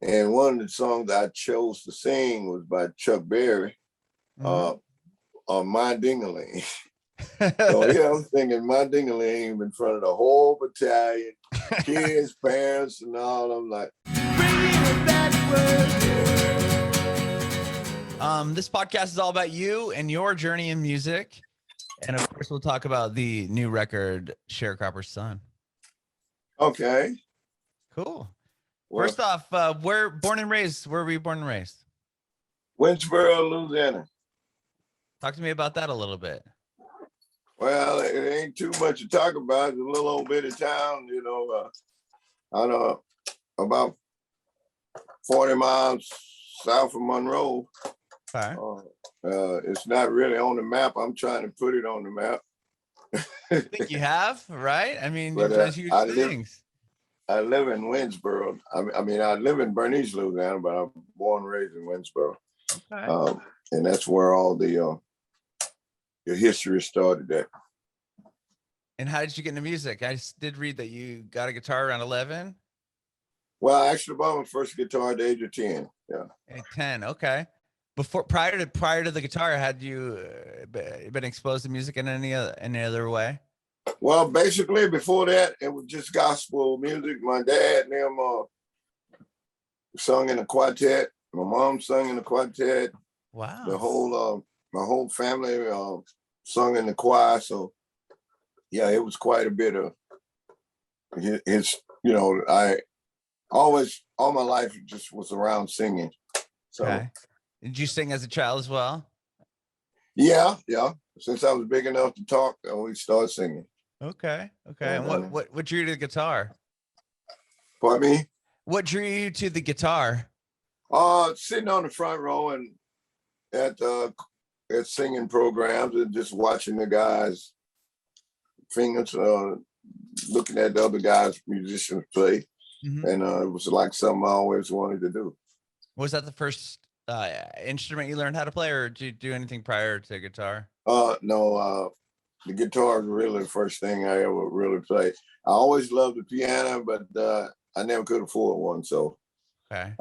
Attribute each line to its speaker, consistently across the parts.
Speaker 1: And one of the songs I chose to sing was by Chuck Berry, on My Ding-a-Ling. So yeah, I'm thinking My Ding-a-Ling in front of the whole battalion, kids, parents, and all. I'm like,
Speaker 2: this podcast is all about you and your journey in music. And of course, we'll talk about the new record, Sharecropper's Son.
Speaker 1: okay.
Speaker 2: Cool.
Speaker 1: Well,
Speaker 2: First off, where were you born and raised?
Speaker 1: Winsboro, Louisiana.
Speaker 2: Talk to me about that a little bit.
Speaker 1: Well, it ain't too much to talk about. It's a little old bitty town, I don't know, about 40 miles south of Monroe.
Speaker 2: Okay.
Speaker 1: It's not really on the map. I'm trying to put it on the map.
Speaker 2: I think you have, right? I mean,
Speaker 1: But,
Speaker 2: you've done huge things.
Speaker 1: I live in Winsboro. I mean, I live in Bernice, Louisiana, but I'm born and raised in Winsboro.
Speaker 2: Okay.
Speaker 1: And that's where all the history started at.
Speaker 2: And how did you get into music? I did read that you got a guitar around 11.
Speaker 1: Well, I actually bought my first guitar at the age of 10. Yeah.
Speaker 2: At 10. Okay. Prior to the guitar, had you been exposed to music in any other way?
Speaker 1: Well, basically before that, it was just gospel music. My dad and them sung in a quartet. My mom sung in a quartet.
Speaker 2: Wow.
Speaker 1: The whole my whole family sung in the choir. So yeah, it was quite a bit of his, I always, all my life just was around singing. So
Speaker 2: okay. Did you sing as a child as well?
Speaker 1: Yeah. Since I was big enough to talk, I always started singing.
Speaker 2: Okay. And what drew you to the guitar?
Speaker 1: Pardon me?
Speaker 2: What drew you to the guitar?
Speaker 1: Sitting on the front row and at singing programs and just watching the guys' fingers, looking at the other guys, musicians play. Mm-hmm. And it was like something I always wanted to do. Was
Speaker 2: that the first instrument you learned how to play, or did you do anything prior to guitar?
Speaker 1: No, the guitar is really the first thing I ever really played. I always loved the piano, but I never could afford one. So
Speaker 2: okay.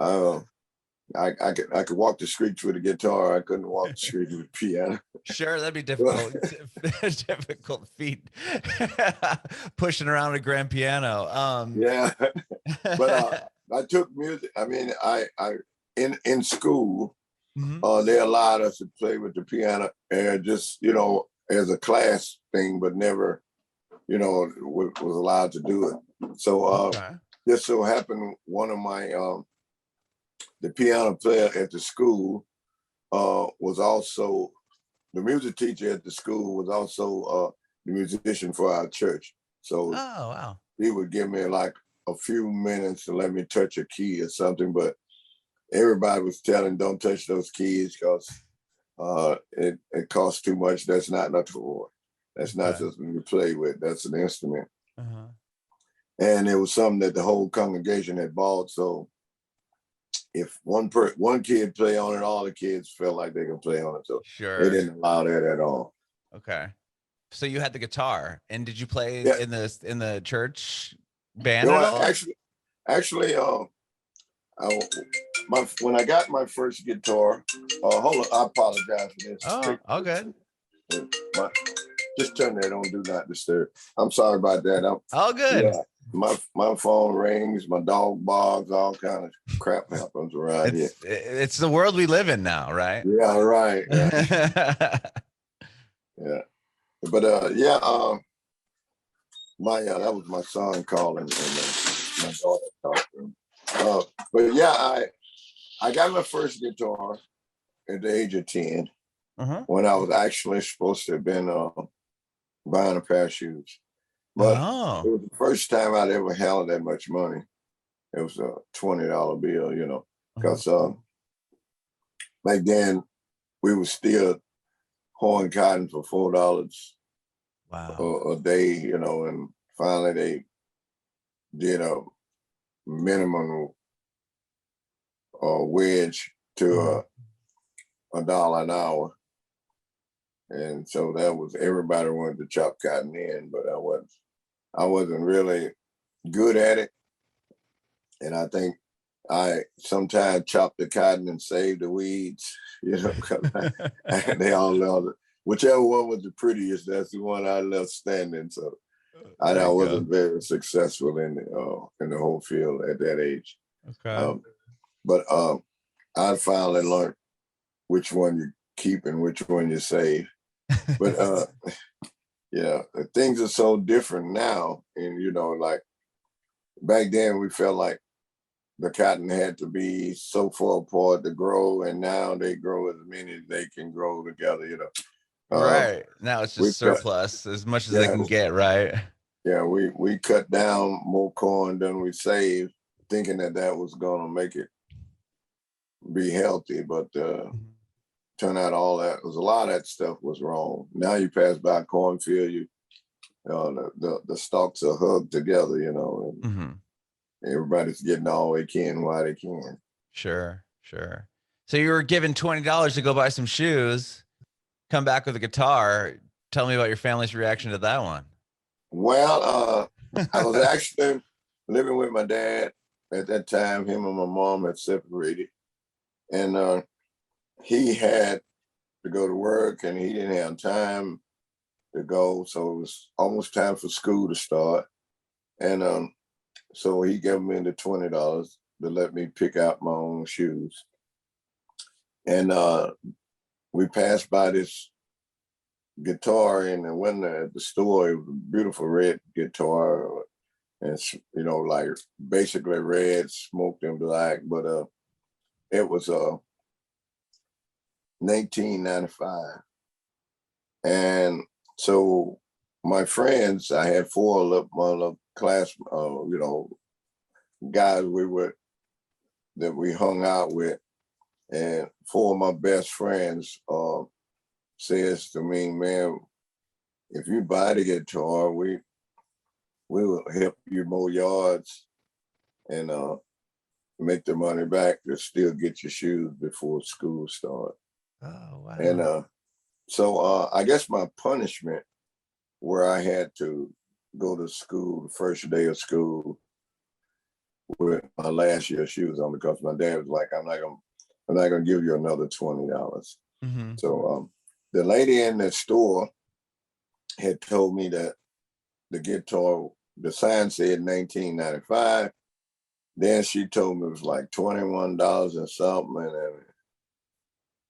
Speaker 1: I could walk the streets with a guitar. I couldn't walk the streets with a piano.
Speaker 2: Sure, that'd be difficult. Difficult feat. Pushing around a grand piano.
Speaker 1: Yeah, but I took music. I mean, I in school, mm-hmm. They allowed us to play with the piano, and just as a class thing, but never, was allowed to do it. So just so happened one of my the piano player at the school was also the music teacher at the school, was also the musician for our church. So
Speaker 2: wow. He
Speaker 1: would give me like a few minutes to let me touch a key or something, but everybody was telling, don't touch those keys because it costs too much. That's not enough for. That's not something you play with. That's an instrument. Uh-huh. And it was something that the whole congregation had bought. So if one kid play on it, all the kids felt like they could play on it. So
Speaker 2: sure.
Speaker 1: They didn't allow that at all.
Speaker 2: Okay. So you had the guitar, and did you play in the church band at all?
Speaker 1: Actually, when I got my first guitar, hold on, I apologize for this.
Speaker 2: Oh, all good.
Speaker 1: Just turn that on, do not disturb. I'm sorry about that.
Speaker 2: All good. Yeah,
Speaker 1: my phone rings, my dog barks, all kind of crap happens around here.
Speaker 2: It's the world we live in now, right?
Speaker 1: Yeah, right. Yeah. Yeah. But that was my son calling, and my daughter talked to him. But yeah, I got my first guitar at the age of 10 when I was actually supposed to have been buying a pair of shoes. But it was the first time I'd ever held that much money. It was a $20 bill, because back then we were still hoeing cotton for $4 a day, and finally they did a minimum wage to $1 an hour. And so that was, everybody wanted to chop cotton in, but I wasn't really good at it. And I think I sometimes chop the cotton and save the weeds, you know, 'cause they all love it. Whichever one was the prettiest, that's the one I left standing. So I wasn't very successful in the whole field at that age.
Speaker 2: Okay.
Speaker 1: But I finally learned which one you keep and which one you save. But yeah, things are so different now. And, you know, like back then we felt like the cotton had to be so far apart to grow, and now they grow as many as they can grow together, you know.
Speaker 2: Right. Now it's just surplus as much as they can get, right?
Speaker 1: Yeah, we cut down more corn than we saved, thinking that was going to make it be healthy, but turned out all that was a lot of that stuff was wrong. Now you pass by a cornfield, the stalks are hugged together, you know, and everybody's getting all they can while they can.
Speaker 2: Sure. So you were given $20 to go buy some shoes, come back with a guitar. Tell me about your family's reaction to that one.
Speaker 1: Well, I was actually living with my dad at that time. Him and my mom had separated, and he had to go to work, and he didn't have time to go, so it was almost time for school to start. And so he gave me the $20 to let me pick out my own shoes. And we passed by this guitar in the window at the store. It was a beautiful red guitar, and you know, like basically red, smoked and black. But it was 1995, and so my friends, I had four of my class, you know, guys that we hung out with, and four of my best friends says to me, man, if you buy the guitar, we will help you mow yards and make the money back to still get your shoes before school starts.
Speaker 2: Oh, wow.
Speaker 1: And so I guess my punishment, where I had to go to school the first day of school with my last year's shoes on, because my dad was like, I'm not gonna give you another $20. So the lady in the store had told me that the guitar, the sign said 1995. Then she told me it was like $21 and something,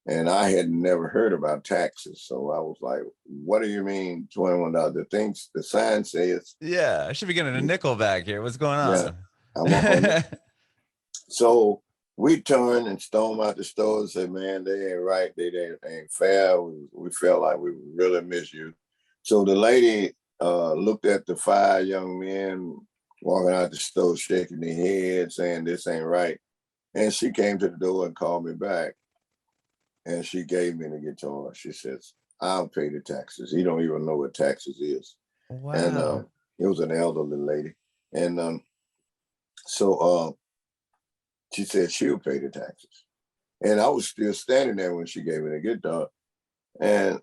Speaker 1: and I had never heard about taxes. So I was like, what do you mean $21? The sign says.
Speaker 2: Yeah, I should be getting a nickel back here. What's going on?
Speaker 1: Yeah, so we turned and stormed out the store and said, man, they ain't right. They ain't fair. We felt like we really miss you. So the lady looked at the five young men walking out the store, shaking their heads, saying this ain't right. And she came to the door and called me back. And she gave me the guitar. She says, I'll pay the taxes. He don't even know what taxes is.
Speaker 2: Wow.
Speaker 1: And it was an elderly lady. And so she said she'll pay the taxes. And I was still standing there when she gave me the guitar. And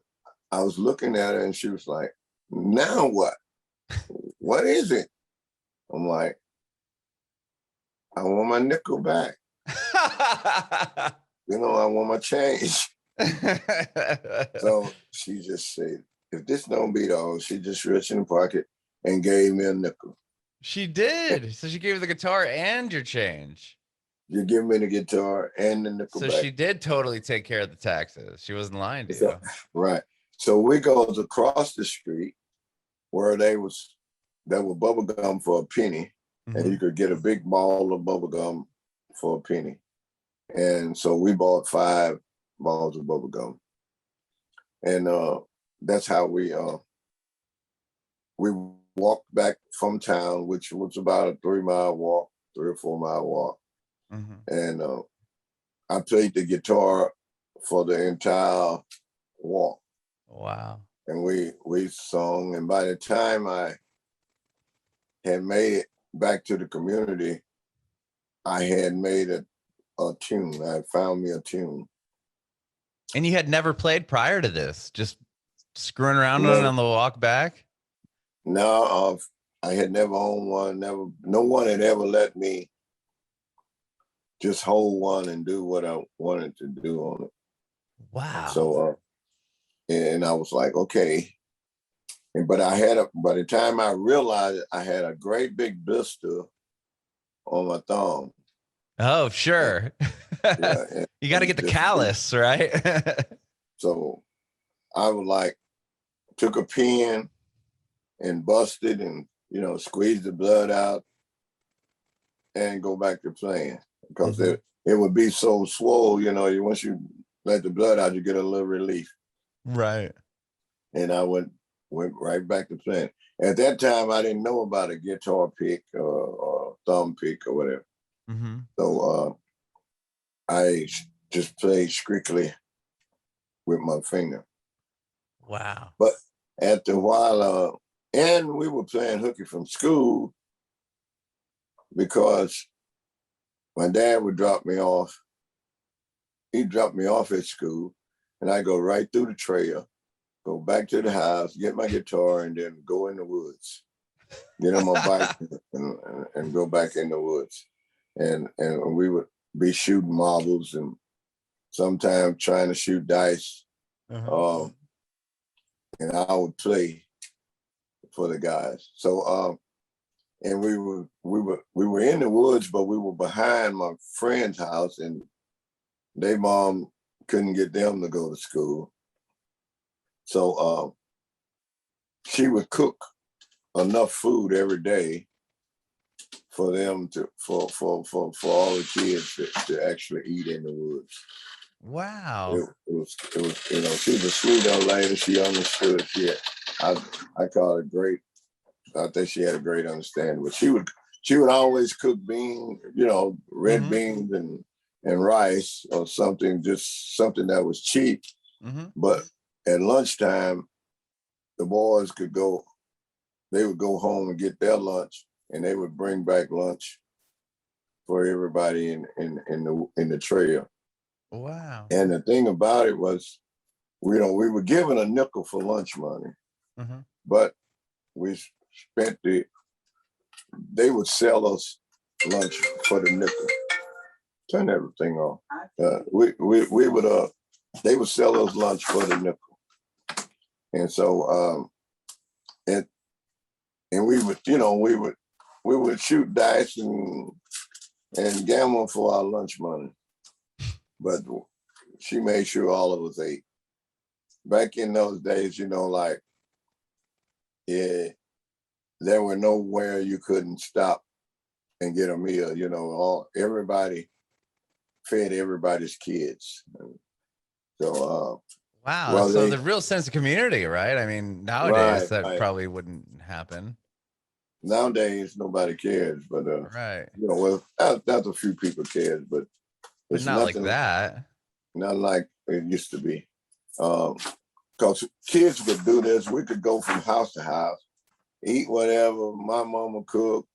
Speaker 1: I was looking at her and she was like, now what? What is it? I'm like, I want my nickel back. You know, I want my change. So she just said, if this don't beat all, she just reached in the pocket and gave me a nickel.
Speaker 2: She did. So she gave you the guitar and your change.
Speaker 1: You give me the guitar and the nickel back.
Speaker 2: So she did totally take care of the taxes. She wasn't lying to you.
Speaker 1: Right. So we goes across the street where there were bubble gum for a penny, and you could get a big ball of bubble gum for a penny. And so we bought 5 balls of bubble gum. And that's how we walked back from town, which was about a 3 or 4 mile walk. And I played the guitar for the entire walk.
Speaker 2: Wow.
Speaker 1: And we sung, and by the time I had made it back to the community, I had made a tune. I found me a tune.
Speaker 2: And you had never played prior to this, just screwing around on the walk back?
Speaker 1: No, I had never owned one. No one had ever let me just hold one and do what I wanted to do on it.
Speaker 2: Wow.
Speaker 1: So, and I was like, okay. But by the time I realized it, I had a great big blister on my thumb.
Speaker 2: Oh, sure.
Speaker 1: Yeah,
Speaker 2: you got to get the callus, right?
Speaker 1: So I was like, took a pin and busted and, squeezed the blood out and go back to playing because it would be so swole, once you let the blood out, you get a little relief.
Speaker 2: Right.
Speaker 1: And I went right back to playing. At that time, I didn't know about a guitar pick or thumb pick or whatever.
Speaker 2: Mm-hmm.
Speaker 1: So I just played strictly with my finger.
Speaker 2: Wow.
Speaker 1: But after a while, and we were playing hooky from school because my dad would drop me off. He'd drop me off at school, and I go right through the trail, go back to the house, get my guitar, and then go in the woods, get on my bike, and go back in the woods. And we would be shooting marbles and sometimes trying to shoot dice. And I would play for the guys. So and we were in the woods, but we were behind my friend's house, and their mom couldn't get them to go to school. So she would cook enough food every day for them for all the kids to actually eat in the woods.
Speaker 2: Wow.
Speaker 1: It was she was a sweet old lady. She understood. I call it great. I think she had a great understanding. But she would always cook beans, red beans and rice or something, just something that was cheap. But at lunchtime, the boys they would go home and get their lunch, and they would bring back lunch for everybody in the trail.
Speaker 2: Wow.
Speaker 1: And the thing about it was, we were given a nickel for lunch money, but we spent they would sell us lunch for the nickel. Turn everything off. We would they would sell us lunch for the nickel, and so and we would shoot dice and gamble for our lunch money, but she made sure all of us ate. Back in those days, there were nowhere you couldn't stop and get a meal. Everybody fed everybody's kids. So
Speaker 2: wow.
Speaker 1: well,
Speaker 2: So the real sense of community, right? I mean, nowadays that probably wouldn't happen.
Speaker 1: Nowadays nobody cares, but
Speaker 2: right.
Speaker 1: that's a few people cares, but it's
Speaker 2: not like that.
Speaker 1: Not like it used to be. Because kids could do this. We could go from house to house, eat whatever my mama cooked.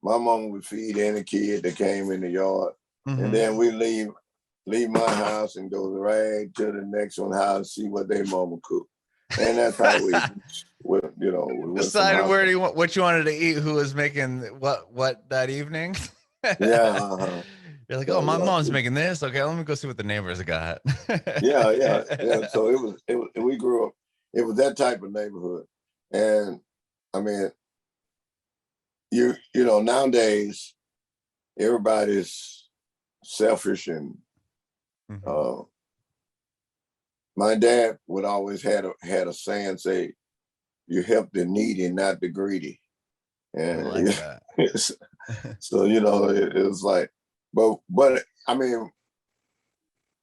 Speaker 1: My mama would feed any kid that came in the yard. And then we leave my house and go right to the next one house, see what their mama cooked. And that's how we
Speaker 2: decided what you wanted to eat, who was making what that evening.
Speaker 1: Yeah.
Speaker 2: You're like, oh, my mom's making this. Okay, let me go see what the neighbors got.
Speaker 1: yeah. So we grew up, it was that type of neighborhood. And I mean, nowadays everybody's selfish, and my dad would always had a saying, say, you help the needy, not the greedy. And
Speaker 2: I like that.
Speaker 1: So it was like, but I mean,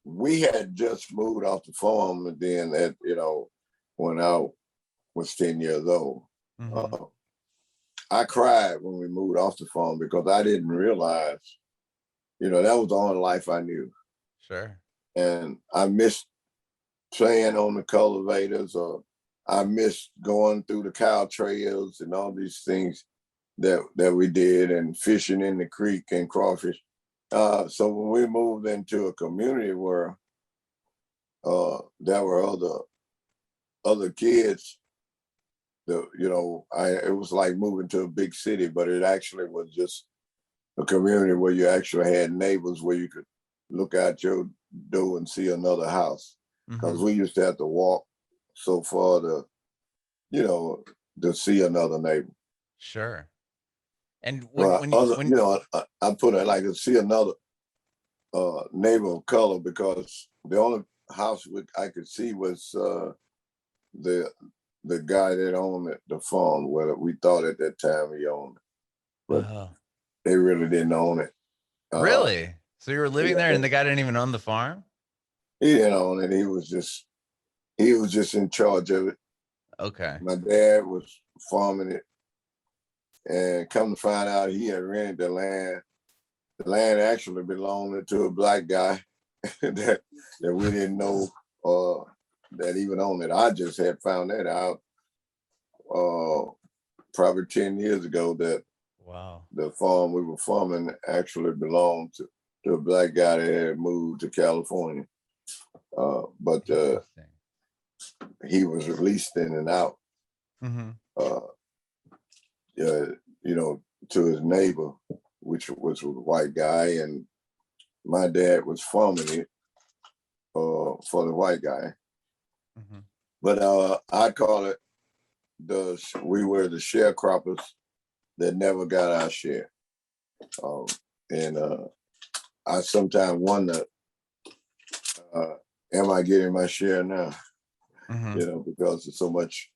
Speaker 1: we had just moved off the farm, and then when I was 10 years old, I cried when we moved off the farm because I didn't realize, that was the only life I knew.
Speaker 2: Sure.
Speaker 1: And I missed playing on the cultivators, or I missed going through the cow trails and all these things that we did, and fishing in the creek and crawfish. So when we moved into a community where there were other kids, it was like moving to a big city, but it actually was just a community where you actually had neighbors where you could look out your door and see another house. Because we used to have to walk so far to, you know, to see another neighbor.
Speaker 2: Sure. And
Speaker 1: I put it like to see another neighbor of color, because the only house I could see was the guy that owned the farm. Well, we thought at that time he owned it, but they really didn't own it.
Speaker 2: Really? So you were living there, and the guy didn't even own the farm?
Speaker 1: He didn't own it. He was just in charge of it.
Speaker 2: Okay.
Speaker 1: My dad was farming it, and come to find out, he had rented the land. The land actually belonged to a black guy that we didn't know that even owned it. I just had found that out probably 10 years ago, that the farm we were farming actually belonged to a black guy that had moved to California. But he was released in and out, to his neighbor, which was a white guy, and my dad was farming it for the white guy. But I call it we were the sharecroppers that never got our share. And I sometimes wonder, am I getting my share now? Because there's so much,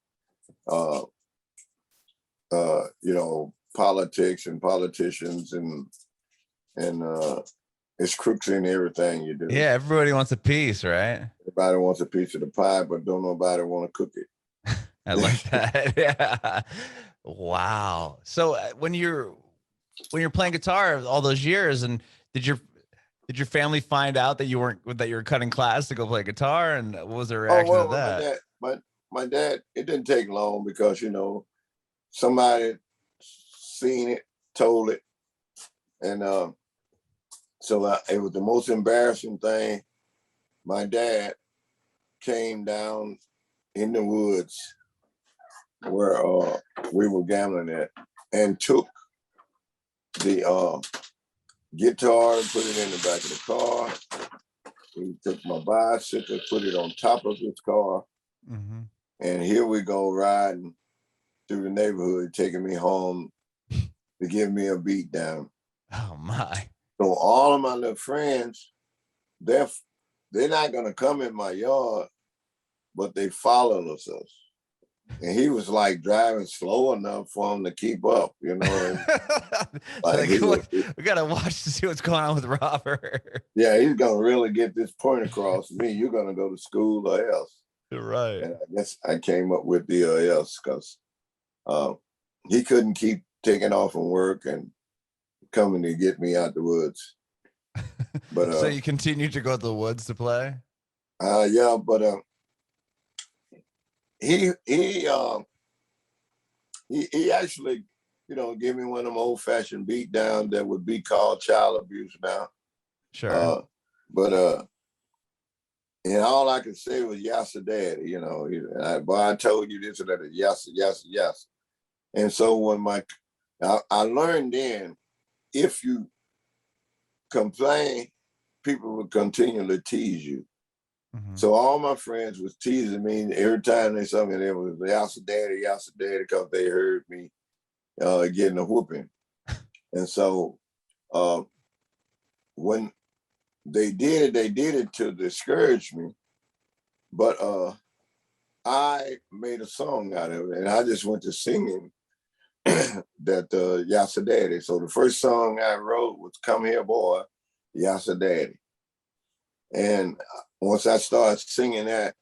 Speaker 1: politics and politicians and it's crooks in everything you do.
Speaker 2: Yeah, everybody wants a piece, right?
Speaker 1: Everybody wants a piece of the pie, but don't nobody want to cook it.
Speaker 2: I like that. Yeah. Wow. So when you're playing guitar all those years, and did your family find out that you were cutting class to go play guitar, and what was their reaction to that?
Speaker 1: My dad, it didn't take long, because somebody seen it, told it, and so it was the most embarrassing thing. My dad came down in the woods where we were gambling at, and took the guitar and put it in the back of the car. He took my bicycle, put it on top of his car, and here we go riding through the neighborhood, taking me home to give me a beat down.
Speaker 2: Oh my.
Speaker 1: So all of my little friends, they're not gonna come in my yard, but they followed us. And he was like driving slow enough for him to keep up,
Speaker 2: Like, we gotta watch to see what's going on with Robert.
Speaker 1: Yeah, he's gonna really get this point across to me. You're gonna go to school or else.
Speaker 2: Right.
Speaker 1: And I guess I came up with the else, because he couldn't keep taking off from work and coming to get me out the woods. But
Speaker 2: so you continued to go to the woods to play?
Speaker 1: Yeah, but he actually, gave me one of them old-fashioned beat down that would be called child abuse now.
Speaker 2: Sure.
Speaker 1: But and all I could say was yes, daddy, boy, I told you this or that, yes, yes, yes. And so when I learned then, if you complain, people will continually tease you. So all my friends was teasing me every time they saw me. They was yes, daddy, because they heard me getting a whooping. And so when they did it to discourage me. But I made a song out of it, and I just went to singing that Yassa Daddy. So the first song I wrote was "Come Here, Boy, Yassa Daddy." And once I started singing that,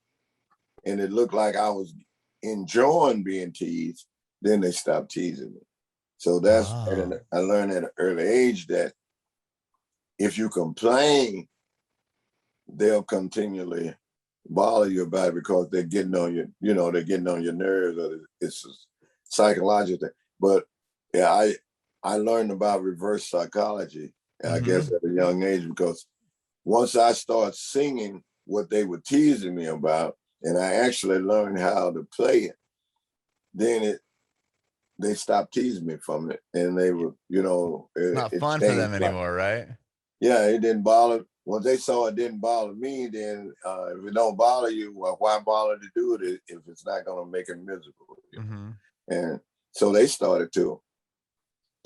Speaker 1: and it looked like I was enjoying being teased, then they stopped teasing me. So and I learned at an early age that if you complain, they'll continually bother you about it, because they're getting on they're getting on your nerves, or it's a psychological thing. But yeah, I learned about reverse psychology, I guess at a young age, because once I started singing what they were teasing me about, and I actually learned how to play it, then they stopped teasing me from it, and they were,
Speaker 2: It's not
Speaker 1: it
Speaker 2: fun for them
Speaker 1: changed.
Speaker 2: anymore, right?
Speaker 1: Yeah, it didn't bother. Once they saw it didn't bother me, then if it don't bother you, well, why bother to do it if it's not going to make it miserable?
Speaker 2: Mm-hmm.
Speaker 1: And so they started to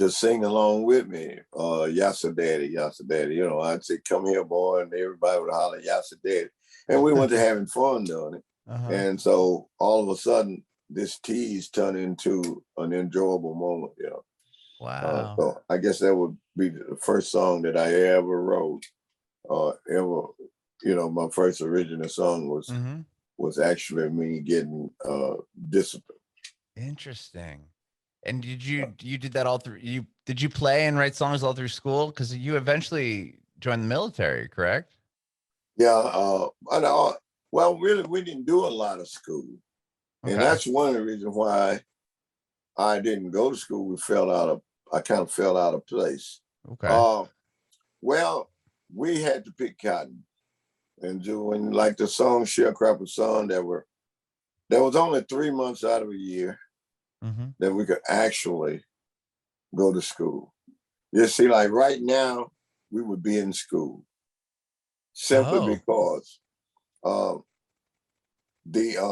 Speaker 1: sing along with me. Yassa Daddy, Yassa Daddy. I'd say, "Come here, boy," and everybody would holler, "Yassa Daddy," and we went to having fun doing it.
Speaker 2: Uh-huh.
Speaker 1: And so all of a sudden, this tease turned into an enjoyable moment.
Speaker 2: Wow.
Speaker 1: So I guess that would be the first song that I ever wrote. My first original song was actually me getting disciplined.
Speaker 2: Interesting. And you did that all through did you play and write songs all through school? Because you eventually joined the military, correct?
Speaker 1: Yeah. Well, really, we didn't do a lot of school.
Speaker 2: Okay.
Speaker 1: And that's one of the reasons why I didn't go to school. I kind of fell out of place.
Speaker 2: Okay.
Speaker 1: Well, we had to pick cotton and doing like the song Sharecropper's Son, there was only 3 months out of a year that we could actually go to school. You see, like right now, we would be in school simply because the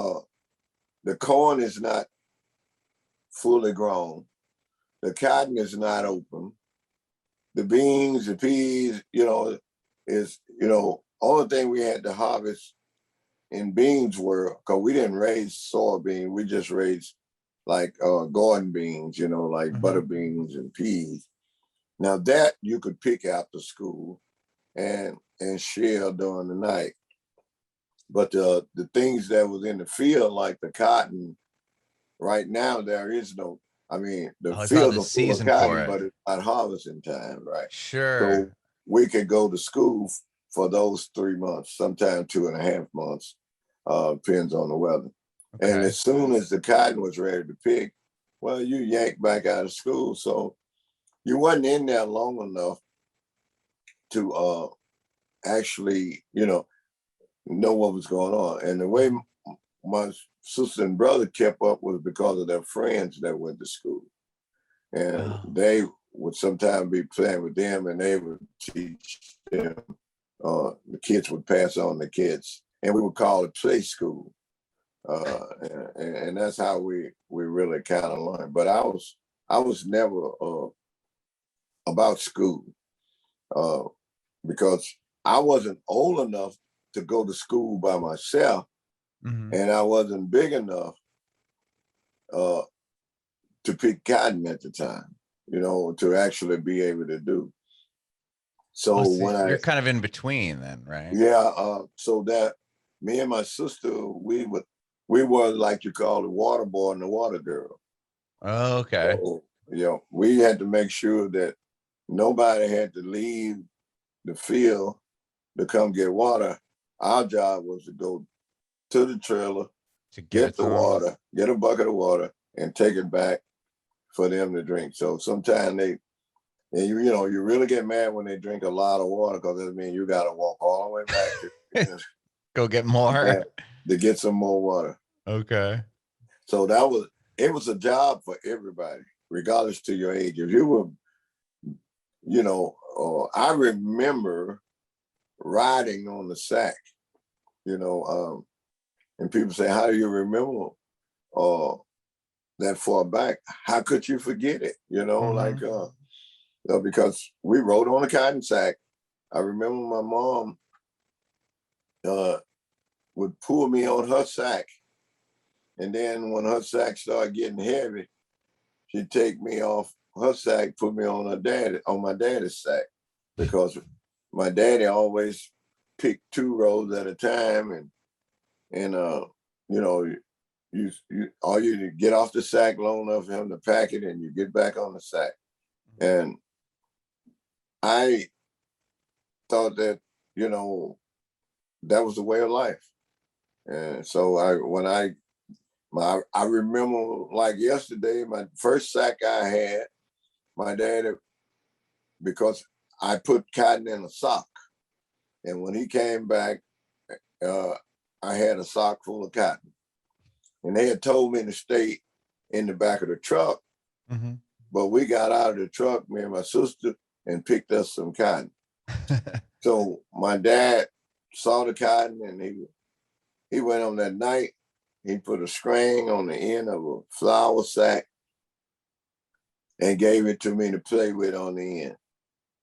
Speaker 1: corn is not fully grown, the cotton is not open, the beans, the peas, is only thing we had to harvest in beans were, because we didn't raise soybean, we just raised like garden beans, like butter beans and peas. Now that you could pick after school and share during the night. But the things that was in the field, like the cotton, right now there is no. I mean, the fields are full of cotton, but it's not harvesting time, right?
Speaker 2: Sure.
Speaker 1: So we could go to school for those 3 months, sometimes 2.5 months, depends on the weather. Okay. And as soon as the cotton was ready to pick, well, you yanked back out of school. So you wasn't in there long enough to actually, know what was going on. And the way my sister and brother kept up was because of their friends that went to school. And they would sometimes be playing with them and they would teach them. The kids would pass on the kids. And we would call it play school. And that's how we really kind of learned. But I was never about school because I wasn't old enough to go to school by myself, and I wasn't big enough to pick cotton at the time, to actually be able to do. So
Speaker 2: you're kind of in between then, right?
Speaker 1: Yeah. So that me and my sister, we were like you call the water boy and the water girl.
Speaker 2: Oh, okay.
Speaker 1: So, we had to make sure that nobody had to leave the field to come get water. Our job was to go to the trailer, to get the water, get a bucket of water, and take it back for them to drink. So sometimes you really get mad when they drink a lot of water, because that means you got to walk all the way back to
Speaker 2: go get more
Speaker 1: to get some more water.
Speaker 2: Okay.
Speaker 1: So it was a job for everybody, regardless to your age. If you were, I remember riding on the sack, and people say, "How do you remember that far back? How could you forget it?" Because we rode on a cotton sack. I remember my mom would pull me on her sack, and then when her sack started getting heavy, she'd take me off her sack, put me on my daddy's sack, because my daddy always picked 2 rows at a time, and you get off the sack long enough for him to pack it, and you get back on the sack. And I thought that that was the way of life. And so I remember like yesterday, my first sack I had, my daddy, because I put cotton in a sock, and when he came back, I had a sock full of cotton, and they had told me to stay in the back of the truck But we got out of the truck, me and my sister, and picked us some cotton. So my dad saw the cotton, and he went on that night. He put a string on the end of a flour sack and gave it to me to play with on the end.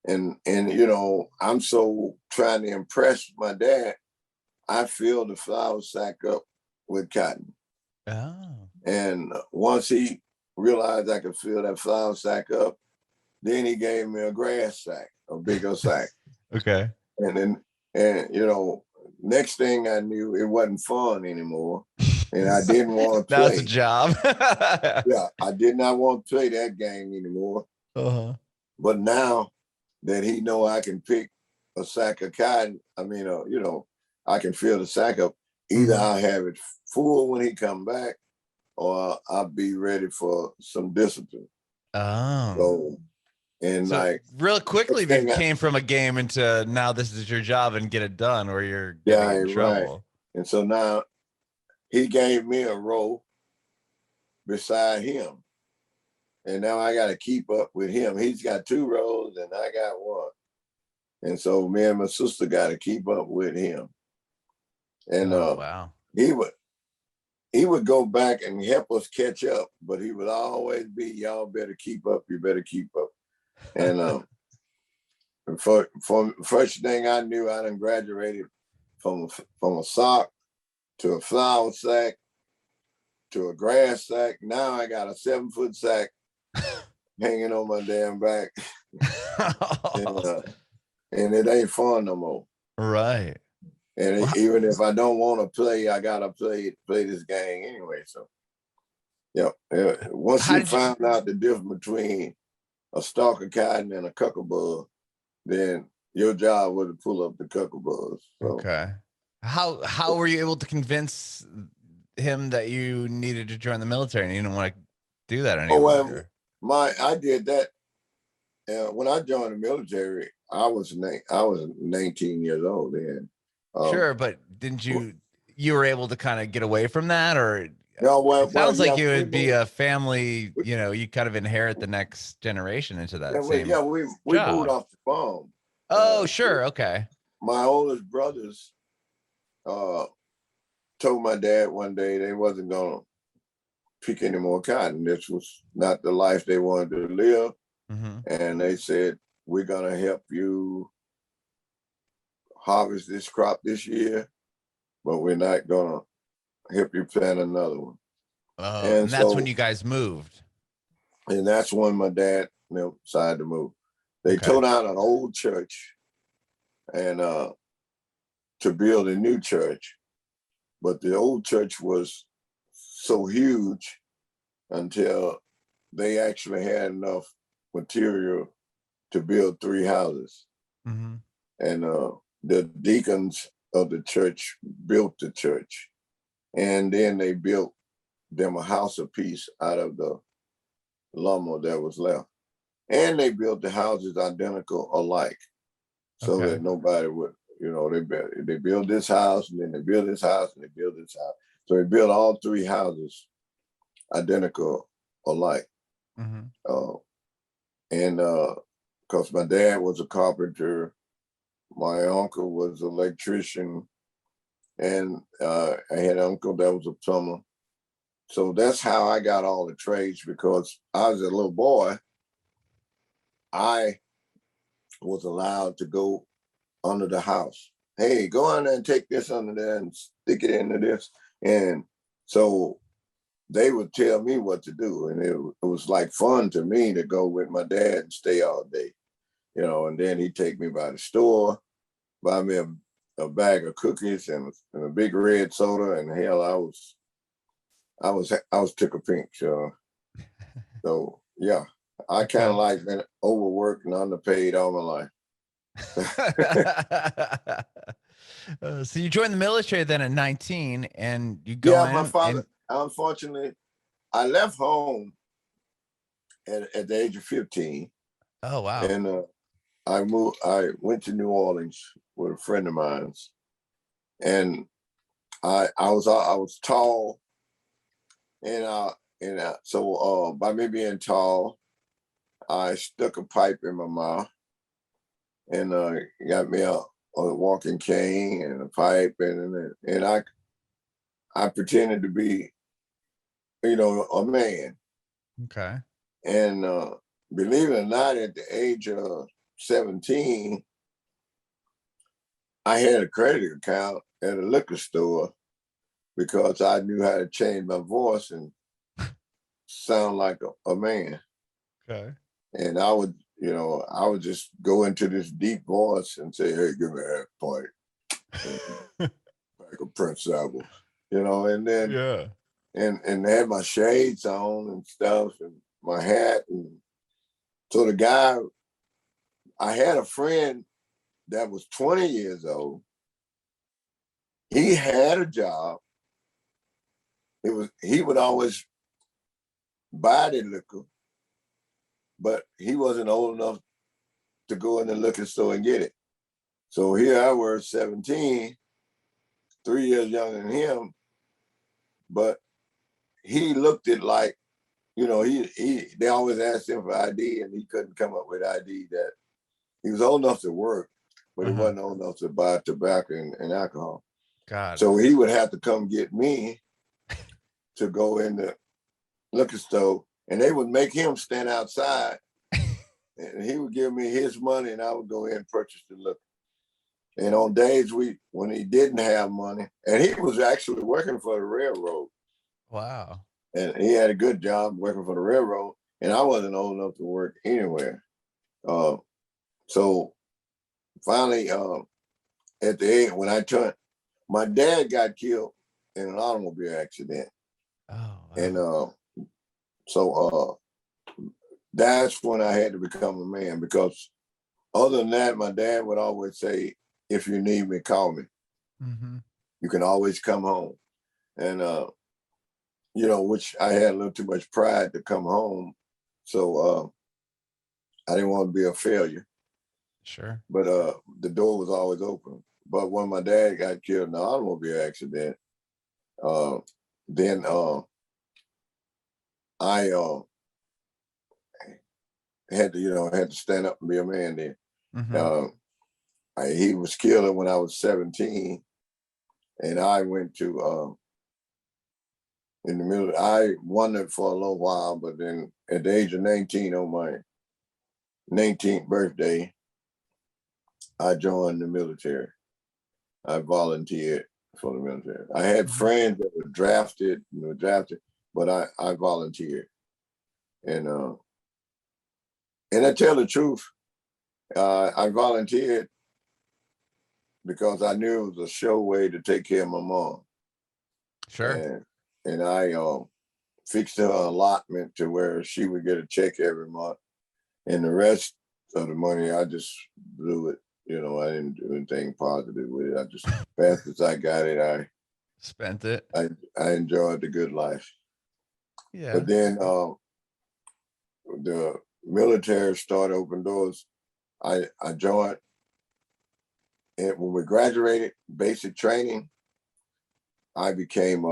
Speaker 1: And you know, I'm so trying to impress my dad, I filled the flour sack up with cotton.
Speaker 2: Oh.
Speaker 1: And once he realized I could fill that flour sack up, then he gave me a grass sack, a bigger sack.
Speaker 2: Okay.
Speaker 1: And you know, next thing I knew, it wasn't fun anymore. And I didn't want to play.
Speaker 2: That's a job.
Speaker 1: Yeah, I did not want to play that game anymore. But now that he know I can pick a sack of cotton, I mean, you know, I can fill the sack up. Either I'll have it full when he come back, or I'll be ready for some discipline.
Speaker 2: Oh.
Speaker 1: So like
Speaker 2: real quickly you came from a game into now this is your job and get it done, or you're getting in trouble.
Speaker 1: Right. And so now he gave me a role beside him. And now I got to keep up with him. He's got 2 roles and I got 1. And so me and my sister got to keep up with him. And
Speaker 2: wow.
Speaker 1: He would go back and help us catch up, but he would always be, y'all better keep up. You better keep up. And for first thing I knew, I done graduated from a sock to a flour sack to a grass sack. Now I got a 7-foot sack hanging on my damn back. And it ain't fun no more.
Speaker 2: Right.
Speaker 1: And even if I don't want to play, I gotta play this game anyway. So, yeah. Once you find out the difference between a stalk of cotton and a cuckabug, then your job was to pull up the cuckabugs. So.
Speaker 2: Okay. How were you able to convince him that you needed to join the military and you didn't want to do that anymore?
Speaker 1: I did that when I joined the military. I was 19 years old then.
Speaker 2: Sure, but didn't you were able to kind of get away from that, or
Speaker 1: no?
Speaker 2: It sounds like you would be a family. You know, you kind of inherit the next generation into that.
Speaker 1: We moved off the farm.
Speaker 2: Oh, sure, okay.
Speaker 1: My oldest brothers told my dad one day they wasn't gonna pick any more cotton. This was not the life they wanted to live, and they said, "We're gonna help you harvest this crop this year, but we're not gonna help you plant another one."
Speaker 2: And that's when you guys moved.
Speaker 1: And that's when my dad decided to move. They tore down an old church and to build a new church. But the old church was so huge until they actually had enough material to build 3 houses. And the deacons of the church built the church, and then they built them a house of peace out of the lumber that was left, and they built the houses identical alike, so that nobody would, you know, they build this house and then they build this house and they build this house. So they built all 3 houses identical alike. And because my dad was a carpenter, my uncle was an electrician, and I had an uncle that was a plumber. So that's how I got all the trades, because I was a little boy. I was allowed to go under the house. Hey, go on there and take this under there and stick it into this. And so they would tell me what to do. And it was like fun to me to go with my dad and stay all day, you know, and then he'd take me by the store, buy me a bag of cookies and a big red soda. And hell, I was tickle pink. So yeah, I kind of like been overworked and underpaid all my life.
Speaker 2: So you joined the military then at 19, and you go in.
Speaker 1: My father, unfortunately, I left home at the age of 15.
Speaker 2: Oh, wow.
Speaker 1: And I went to New Orleans with a friend of mine, and I was tall, and And so by me being tall, I stuck a pipe in my mouth and got me a walking cane and a pipe, and I pretended to be, a man.
Speaker 2: Okay.
Speaker 1: And believe it or not, at the age of 17, I had a credit account at a liquor store because I knew how to change my voice and sound like a man.
Speaker 2: Okay.
Speaker 1: And I would just go into this deep voice and say, "Hey, give me that pipe." Like a Prince album, and then
Speaker 2: Yeah.
Speaker 1: and had my shades on and stuff and my hat. And so the guy, I had a friend that was 20 years old. He had a job. He would always buy the liquor, but he wasn't old enough to go in the liquor store and get it. So here I was, 17, 3 years younger than him, but he looked it like, they always asked him for ID and he couldn't come up with ID. That he was old enough to work, but he wasn't old enough to buy tobacco and alcohol. So he would have to come get me to go in the liquor store, and they would make him stand outside and he would give me his money and I would go in and purchase the liquor. And on days when he didn't have money, and he was actually working for the railroad.
Speaker 2: Wow.
Speaker 1: And he had a good job working for the railroad, and I wasn't old enough to work anywhere. So finally, at the age when I turned, my dad got killed in an automobile accident.
Speaker 2: Oh, wow.
Speaker 1: And so that's when I had to become a man, because other than that, my dad would always say, "If you need me, call me. You can always come home." And which I had a little too much pride to come home. So I didn't want to be a failure.
Speaker 2: Sure.
Speaker 1: But the door was always open. But when my dad got killed in an automobile accident, then I had to stand up and be a man then. He was killed when I was 17, and I went to in the middle. I wondered for a little while, but then at the age of 19, on my 19th birthday, I joined the military. I volunteered for the military. I had friends that were drafted, but I volunteered. And I tell the truth, I volunteered because I knew it was a sure way to take care of my mom.
Speaker 2: Sure.
Speaker 1: And I fixed her allotment to where she would get a check every month. And the rest of the money, I just blew it. I didn't do anything positive with it. I just, fast as I got it, I
Speaker 2: spent it.
Speaker 1: I enjoyed the good life.
Speaker 2: Yeah.
Speaker 1: But then the military started open doors. I joined, and when we graduated basic training, I became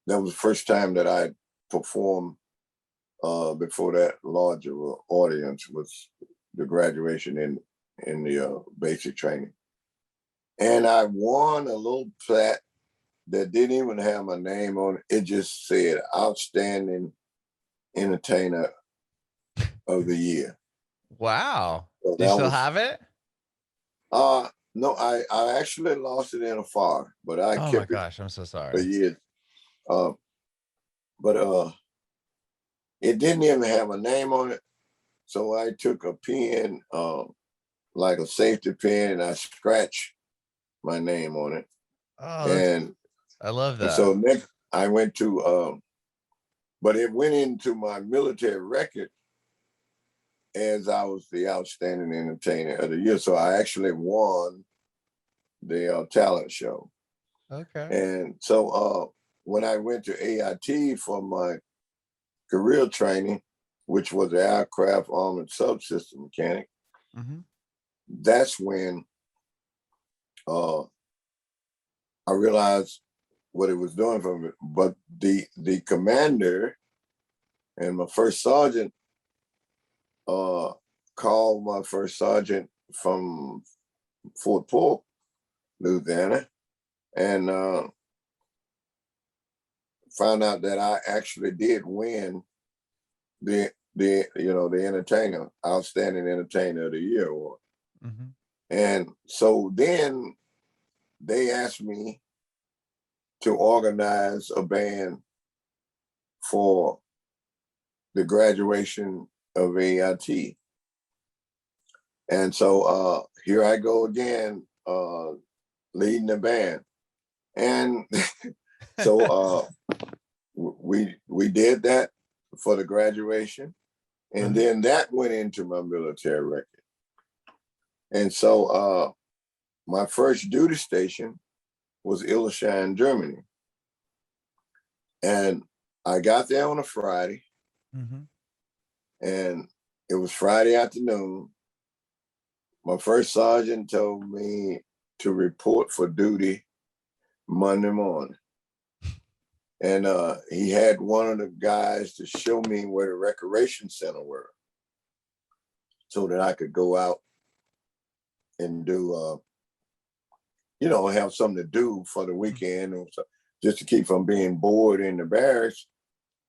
Speaker 1: that was the first time that I performed before that larger audience, was the graduation in the basic training. And I won a little plaque that didn't even have my name on it. It just said Outstanding Entertainer of the Year.
Speaker 2: Wow.
Speaker 1: So
Speaker 2: Do you still have it?
Speaker 1: No, I actually lost it in a fire, but I
Speaker 2: Oh my
Speaker 1: kept it
Speaker 2: gosh, I'm so
Speaker 1: for
Speaker 2: sorry.
Speaker 1: years. But it didn't even have a name on it. So I took a pen, like a safety pin, and I scratched my name on it.
Speaker 2: Oh,
Speaker 1: And
Speaker 2: I love
Speaker 1: and
Speaker 2: that.
Speaker 1: so next I went to but it went into my military record as I was the Outstanding Entertainer of the Year. So I actually won the talent show.
Speaker 2: Okay.
Speaker 1: And so when I went to AIT for my career training, which was the aircraft armored subsystem mechanic, that's when I realized what it was doing for me. But the commander and my first sergeant called my first sergeant from Fort Polk, Louisiana, and found out that I actually did win the entertainer, outstanding entertainer of the year award. Mm-hmm. And so then they asked me to organize a band for the graduation of AIT. And so here I go again, leading the band. And so we did that for the graduation. And then that went into my military record. And so my first duty station was Illerstein, Germany. And I got there on a Friday. Mm-hmm. And it was Friday afternoon. My first sergeant told me to report for duty Monday morning. And he had one of the guys to show me where the recreation center were so that I could go out and do, have something to do for the weekend, or just to keep from being bored in the barracks.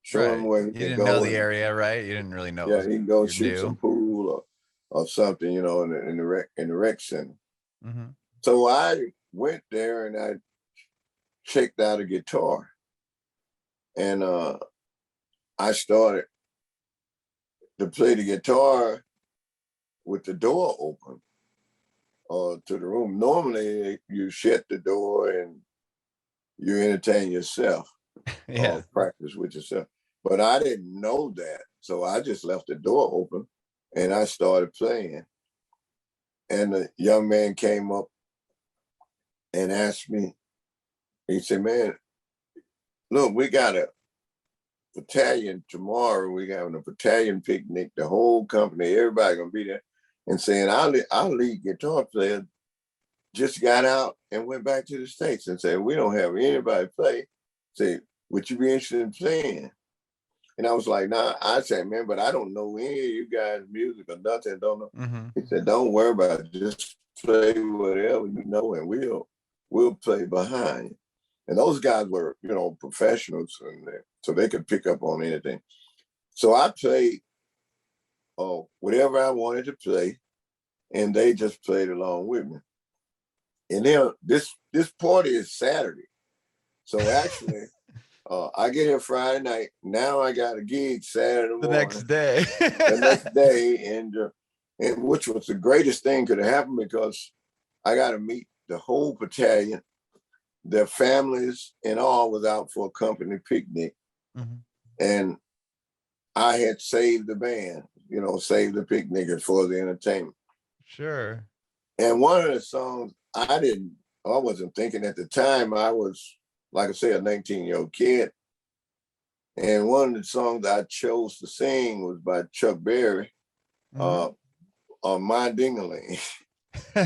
Speaker 1: Show him where he
Speaker 2: you didn't know the area, right? You didn't really know.
Speaker 1: Yeah, he can go shoot some pool or something, in the rec center. Mm-hmm. So I went there and I checked out a guitar, and I started to play the guitar with the door open to the room. Normally, you shut the door and you entertain yourself, or practice with yourself. But I didn't know that, so I just left the door open and I started playing. And the young man came up and asked me, he said, "Man, look, we got a battalion tomorrow. We're having a battalion picnic. The whole company, everybody gonna be there." And saying, our lead guitar player just got out and went back to the States and said, "We don't have anybody play. Say, would you be interested in playing?" And I was like, "Nah." I said, "Man, but I don't know any of you guys' music or nothing. Don't know." Mm-hmm. He said, "Don't worry about it. Just play whatever you know, and we'll play behind you." And those guys were, professionals, and so they could pick up on anything. So I played whatever I wanted to play, and they just played along with me. And then this party is Saturday, so actually. I get here Friday night. Now I got a gig Saturday morning.
Speaker 2: The next day.
Speaker 1: The next day, and which was the greatest thing could have happened, because I got to meet the whole battalion. Their families and all was out for a company picnic. Mm-hmm. And I had saved the band, saved the picnic for the entertainment.
Speaker 2: Sure.
Speaker 1: And one of the songs I wasn't thinking at the time. I was, like I say, a 19-year-old kid. And one of the songs I chose to sing was by Chuck Berry, on My Ding-a-Ling.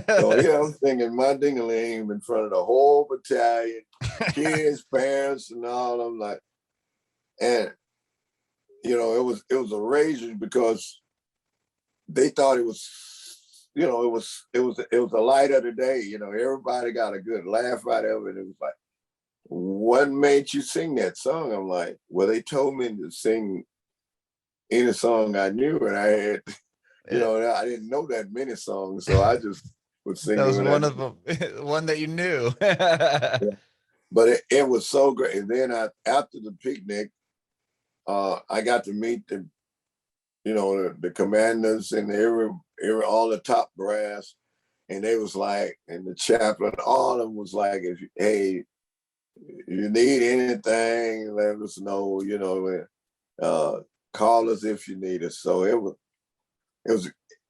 Speaker 1: So I'm singing My Ding-a-Ling in front of the whole battalion, kids, parents, and all. I'm like, and it was a rage, because they thought it was, it was the light of the day. Everybody got a good laugh out of it. It was like, "What made you sing that song?" I'm like, "Well, they told me to sing any song I knew, and I had, I didn't know that many songs, so I just would sing."
Speaker 2: That was one of them, one that you knew.
Speaker 1: Yeah. But it was so great. And then after the picnic, I got to meet the commanders and all the top brass, and they was like, and the chaplain, all of them was like, "Hey, you need anything, let us know, call us if you need us." So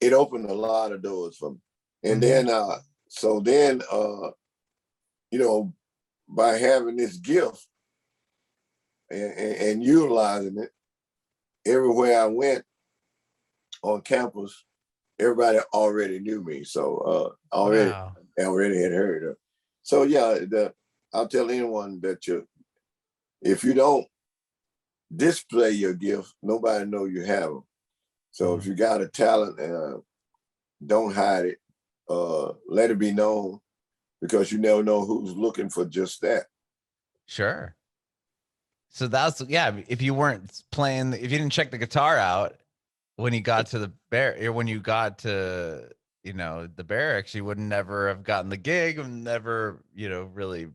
Speaker 1: it opened a lot of doors for me. And then, by having this gift and utilizing it, everywhere I went on campus, everybody already knew me. So already had heard of. So I'll tell anyone that if you don't display your gift, nobody know you have them. So if you got a talent, don't hide it. Let it be known, because you never know who's looking for just that.
Speaker 2: Sure. So that's, yeah, if you weren't playing, if you didn't check the guitar out when you got to when you got to, the barracks, you would never have gotten the gig and never, really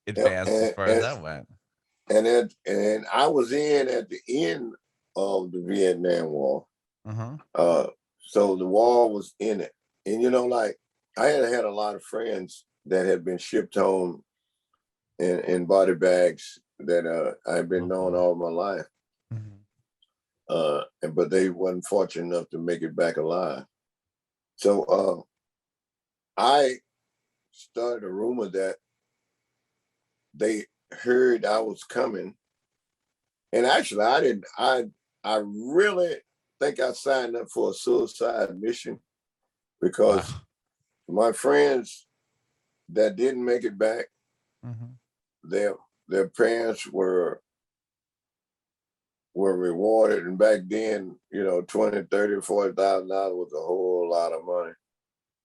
Speaker 2: advanced as far as that went.
Speaker 1: And I was at the end of the Vietnam War. So the war was in it. And, like, I had a lot of friends that had been shipped home in body bags that I've been known all my life. But they wasn't fortunate enough to make it back alive. So I started a rumor that they heard I was coming. And actually, I really think I signed up for a suicide mission, because my friends that didn't make it back, their parents were rewarded. And back then, $20,000, $30,000, $40,000 was a whole lot of money.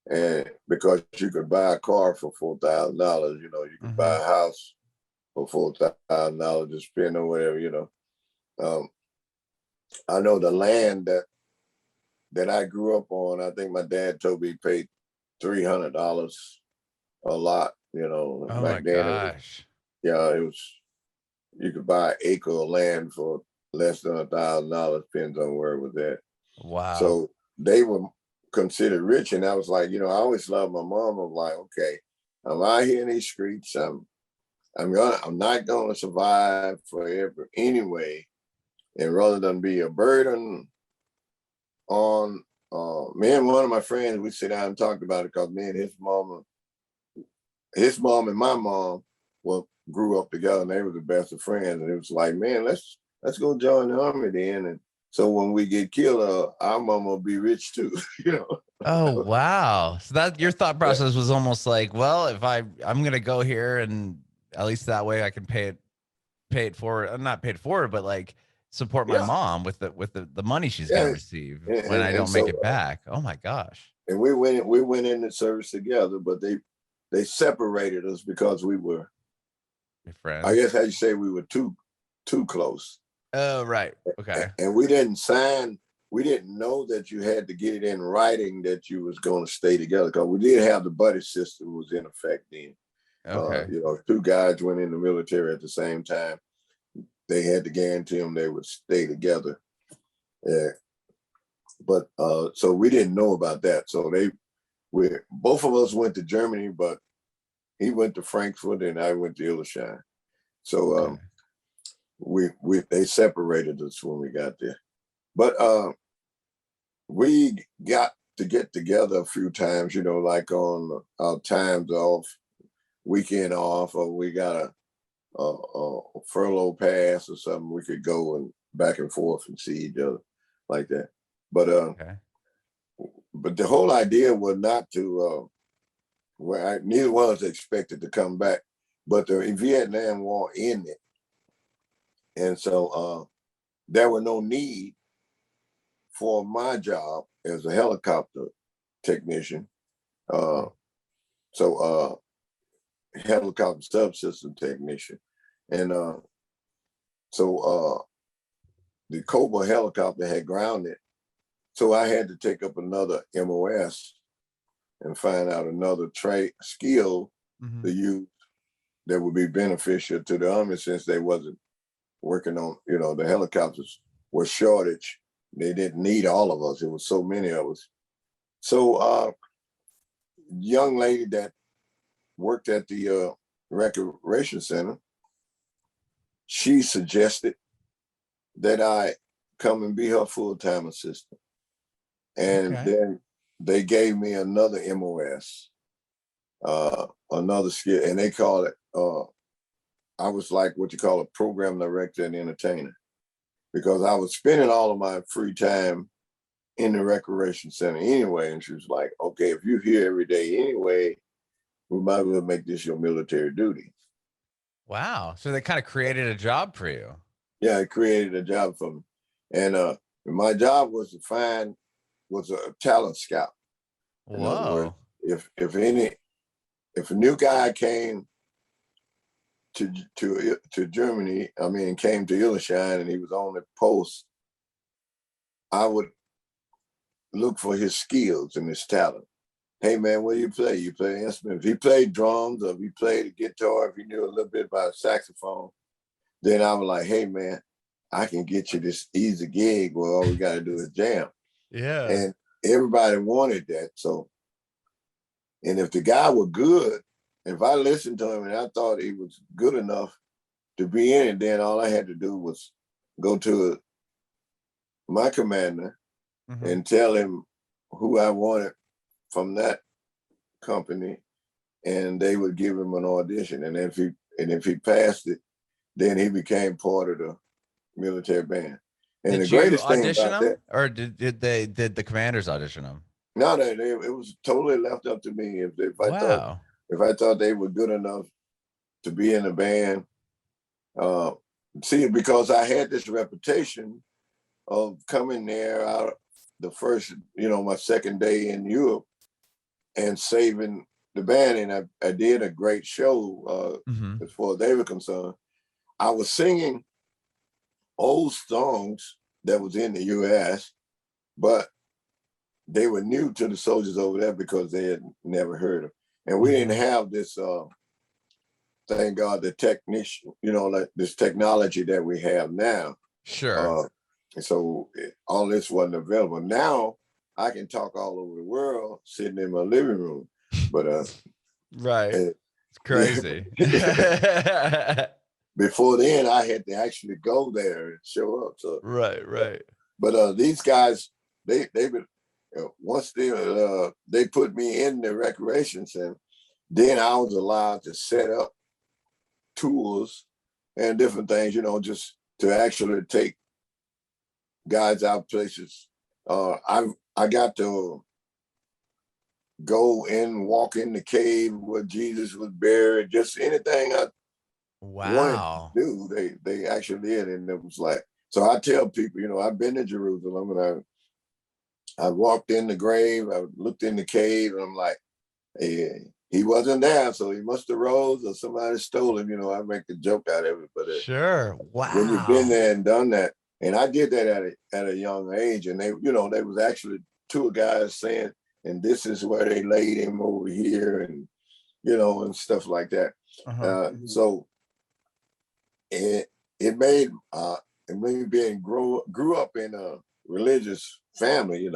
Speaker 1: And because you could buy a car for $4,000, you could buy a house for $4,000 to spend or whatever, I know the land that I grew up on, I think my dad told me he paid $300 a lot,
Speaker 2: Oh
Speaker 1: back
Speaker 2: my
Speaker 1: then.
Speaker 2: gosh.
Speaker 1: It was, you could buy an acre of land for less than $1,000, depends on where it was at.
Speaker 2: Wow.
Speaker 1: So they were considered rich. And I was like, I always loved my mom. I'm like, okay, I'm out here in these streets. I'm not gonna survive forever anyway. And rather than be a burden on me and one of my friends, we sit down and talked about it, because me and his mom and my mom grew up together, and they were the best of friends. And it was like, man, let's go join the army then. And so when we get killed, our mom will be rich too,
Speaker 2: Oh, wow. So that your thought process was almost like, well, if I'm going to go here, and at least that way I can pay it forward, not pay it forward, but like support my mom with the money she's going to receive when I don't make it back. Oh my gosh.
Speaker 1: And we went in the service together, but they separated us because we were,
Speaker 2: your friends.
Speaker 1: I guess how you say, we were too close.
Speaker 2: Oh, right. Okay.
Speaker 1: And we didn't sign. We didn't know that you had to get it in writing that you was going to stay together, because we did have the buddy system was in effect then.
Speaker 2: Okay.
Speaker 1: Two guys went in the military at the same time. They had to guarantee them they would stay together. But so we didn't know about that. So both of us went to Germany, but he went to Frankfurt and I went to Illerstein. So they separated us when we got there. But we got to get together a few times, like on our times off, weekend off, or we got a furlough pass or something. We could go and back and forth and see each other like that. But but the whole idea was not to neither one of us expected to come back, but the Vietnam War ended. And so there were no need for my job as a helicopter technician. Helicopter subsystem technician. And so the Cobra helicopter had grounded. So I had to take up another MOS and find out another skill to use that would be beneficial to the Army, since they wasn't working on, the helicopters were shortage. They didn't need all of us. There was so many of us. So young lady that worked at the recreation center, she suggested that I come and be her full-time assistant. And then they gave me another MOS, another skill, and they call it, I was like what you call a program director and entertainer, because I was spending all of my free time in the recreation center anyway. And she was like, okay, if you're here every day anyway, we might as well make this your military duty.
Speaker 2: Wow. So they kind of created a job for you.
Speaker 1: Yeah, it created a job for me. And my job was was a talent scout. In other words,
Speaker 2: Whoa.
Speaker 1: if a new guy came to Germany, I mean, came to Illershine and he was on the post, I would look for his skills and his talent. Hey man, what do you play? You play an instrument. If he played drums or if he played a guitar, if he knew a little bit about saxophone, then I was like, hey man, I can get you this easy gig where all we got to do is jam.
Speaker 2: Yeah.
Speaker 1: And everybody wanted that. So, and if the guy was good, if I listened to him and I thought he was good enough to be in it, then all I had to do was go to my commander and tell him who I wanted from that company, and they would give him an audition. And if he passed it, then he became part of the military band. And
Speaker 2: Did
Speaker 1: the greatest
Speaker 2: you audition
Speaker 1: thing about
Speaker 2: them,
Speaker 1: that,
Speaker 2: or did the commanders audition them?
Speaker 1: no, it was totally left up to me.
Speaker 2: Wow.
Speaker 1: If I thought they were good enough to be in the band, see, because I had this reputation of coming there out the first, my second day in Europe and saving the band. And I did a great show as far as they were concerned. I was singing old songs that was in the US, but they were new to the soldiers over there because they had never heard them. And we didn't have this, thank God, the technician, like this technology that we have now.
Speaker 2: Sure.
Speaker 1: So all this wasn't available. Now I can talk all over the world sitting in my living room, but
Speaker 2: right, it's crazy.
Speaker 1: Before then, I had to actually go there and show up. So
Speaker 2: right.
Speaker 1: But these guys, they would once they put me in the recreation center, then I was allowed to set up tours and different things, just to actually take guys out places. I got to go and walk in the cave where Jesus was buried. Just anything I wanted to do, they actually did, and it was like. So I tell people, I've been to Jerusalem, and I walked in the grave, I looked in the cave, and I'm like, hey, he wasn't there, so he must have rose or somebody stole him. I make a joke out of it, but
Speaker 2: sure, wow.
Speaker 1: When you've been there and done that, and I did that at a young age, and they was actually two guys saying, and this is where they laid him over here, and and stuff like that. So it made me grew up in a religious family.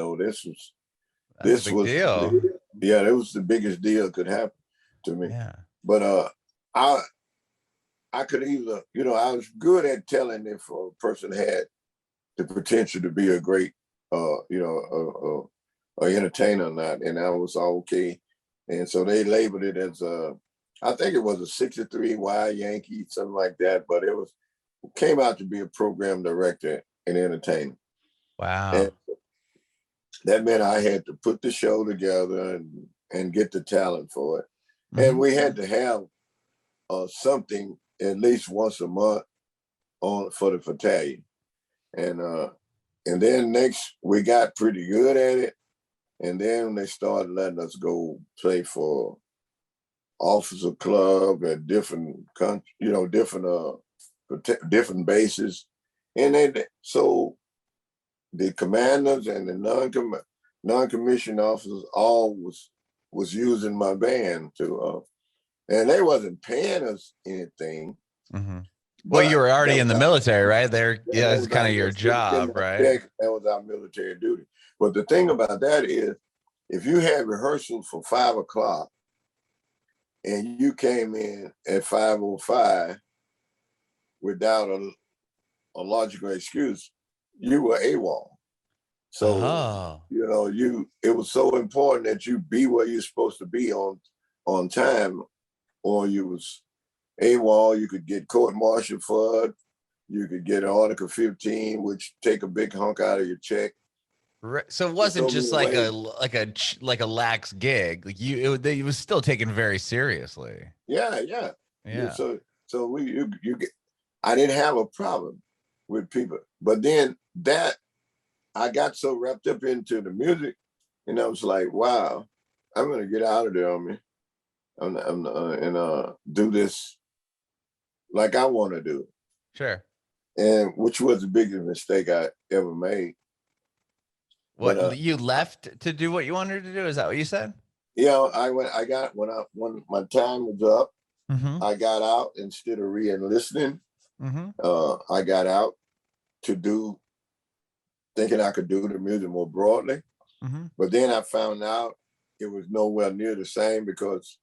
Speaker 1: This was
Speaker 2: deal.
Speaker 1: Yeah, it was the biggest deal that could happen to me.
Speaker 2: Yeah.
Speaker 1: But I could either, I was good at telling if a person had the potential to be a great, a entertainer or not, and I was okay. And so they labeled it as I think it was a 63 Y Yankee, something like that, but it came out to be a program director and entertainer.
Speaker 2: Wow.
Speaker 1: And that meant I had to put the show together and get the talent for it. And we had to have something at least once a month for the battalion. And then next we got pretty good at it. And then they started letting us go play for officer club at different countries, different bases. And so the commanders and the non-commissioned officers all was using my band to and they wasn't paying us anything.
Speaker 2: Well, you were already in the military, right? It's kind of your job, right?
Speaker 1: That was our military duty. But the thing about that is, if you had rehearsal for 5 o'clock and you came in at 5:05 without a logical excuse, you were AWOL. So it was so important that you be where you're supposed to be on time, or you was AWOL. You could get court-martialed for it. You could get Article 15, which take a big hunk out of your check.
Speaker 2: Right. So it wasn't just like a lax gig. Like it was still taken very seriously.
Speaker 1: Yeah. So you get, I didn't have a problem with people, but then that I got so wrapped up into the music, and I was like, wow, I'm gonna get out of there on me, and do this like I want to do it.
Speaker 2: Sure.
Speaker 1: And which was the biggest mistake I ever made.
Speaker 2: What,
Speaker 1: But
Speaker 2: you left to do what you wanted to do? Is that what you said?
Speaker 1: yeah, when my time was up, I got out instead of re-enlisting. I got out to do, thinking I could do the music more broadly. But then I found out it was nowhere near the same because,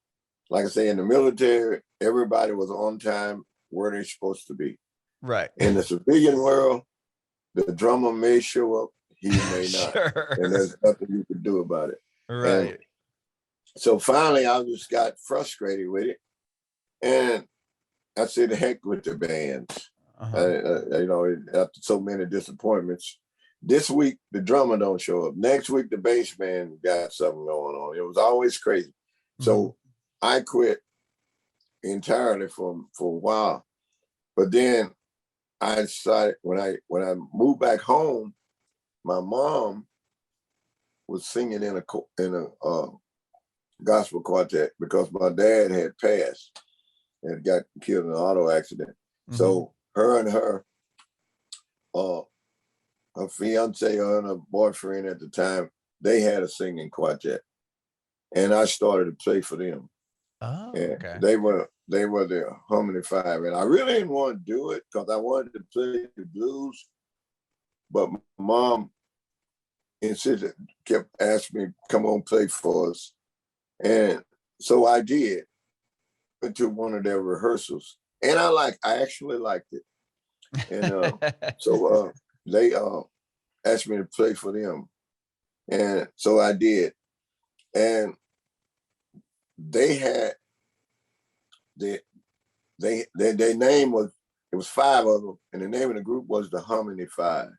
Speaker 1: like I say, in the military, everybody was on time where they're supposed to be.
Speaker 2: Right.
Speaker 1: In the civilian world, the drummer may show up, he may not.
Speaker 2: Sure.
Speaker 1: And there's nothing you can do about it.
Speaker 2: Right.
Speaker 1: And so finally, I just got frustrated with it. And I said, heck with the bands. After so many disappointments, this week, the drummer don't show up. Next week, the bass man got something going on. It was always crazy. So I quit entirely for a while. But then I decided when I moved back home, my mom was singing in a gospel quartet because my dad had passed and got killed in an auto accident. So her and her fiance and her boyfriend at the time, they had a singing quartet, and I started to play for them.
Speaker 2: Oh,
Speaker 1: and
Speaker 2: okay.
Speaker 1: They were the Harmony Five, and I really didn't want to do it because I wanted to play the blues, but my mom insisted, kept asking me, "Come on, play for us," and so I did. Went to one of their rehearsals, and I actually liked it, and so they asked me to play for them, and so I did, and they had their name was, it was five of them, and the name of the group was the Harmony Five.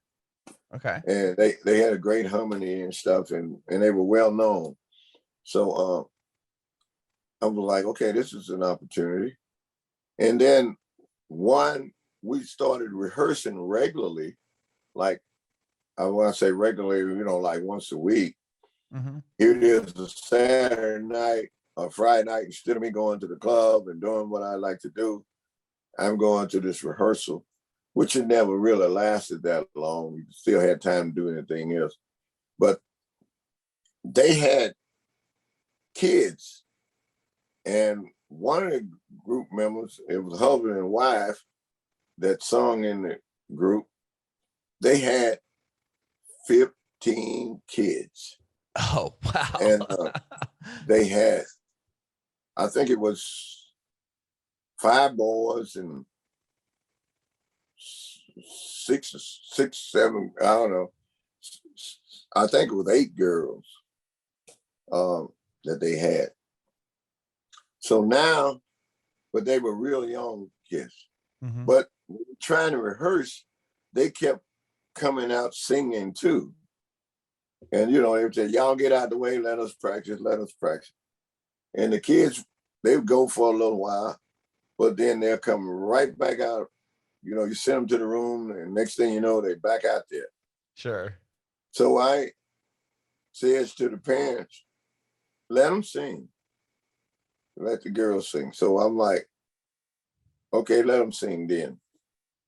Speaker 2: Okay.
Speaker 1: And they had a great harmony and stuff, and they were well known. So I was like, okay, this is an opportunity. And then we started rehearsing regularly, like I want to say regularly, like once a week. Here it is, a Saturday night or Friday night. Instead of me going to the club and doing what I like to do, I'm going to this rehearsal, which had never really lasted that long. You still had time to do anything else. But they had kids. And one of the group members, it was husband and wife that sung in the group. They had 15 kids.
Speaker 2: Oh, wow.
Speaker 1: And they had, I think it was 5 boys and six, 7, I don't know. I think it was 8 girls that they had. So now, but they were real young kids. But trying to rehearse, they kept coming out singing too. And, they would say, y'all get out the way, let us practice. And the kids, they would go for a little while, but then they'll come right back out. You send them to the room, and next thing you know, they're back out there.
Speaker 2: Sure.
Speaker 1: So I says to the parents, let them sing. Let the girls sing. So I'm like, okay, let them sing then.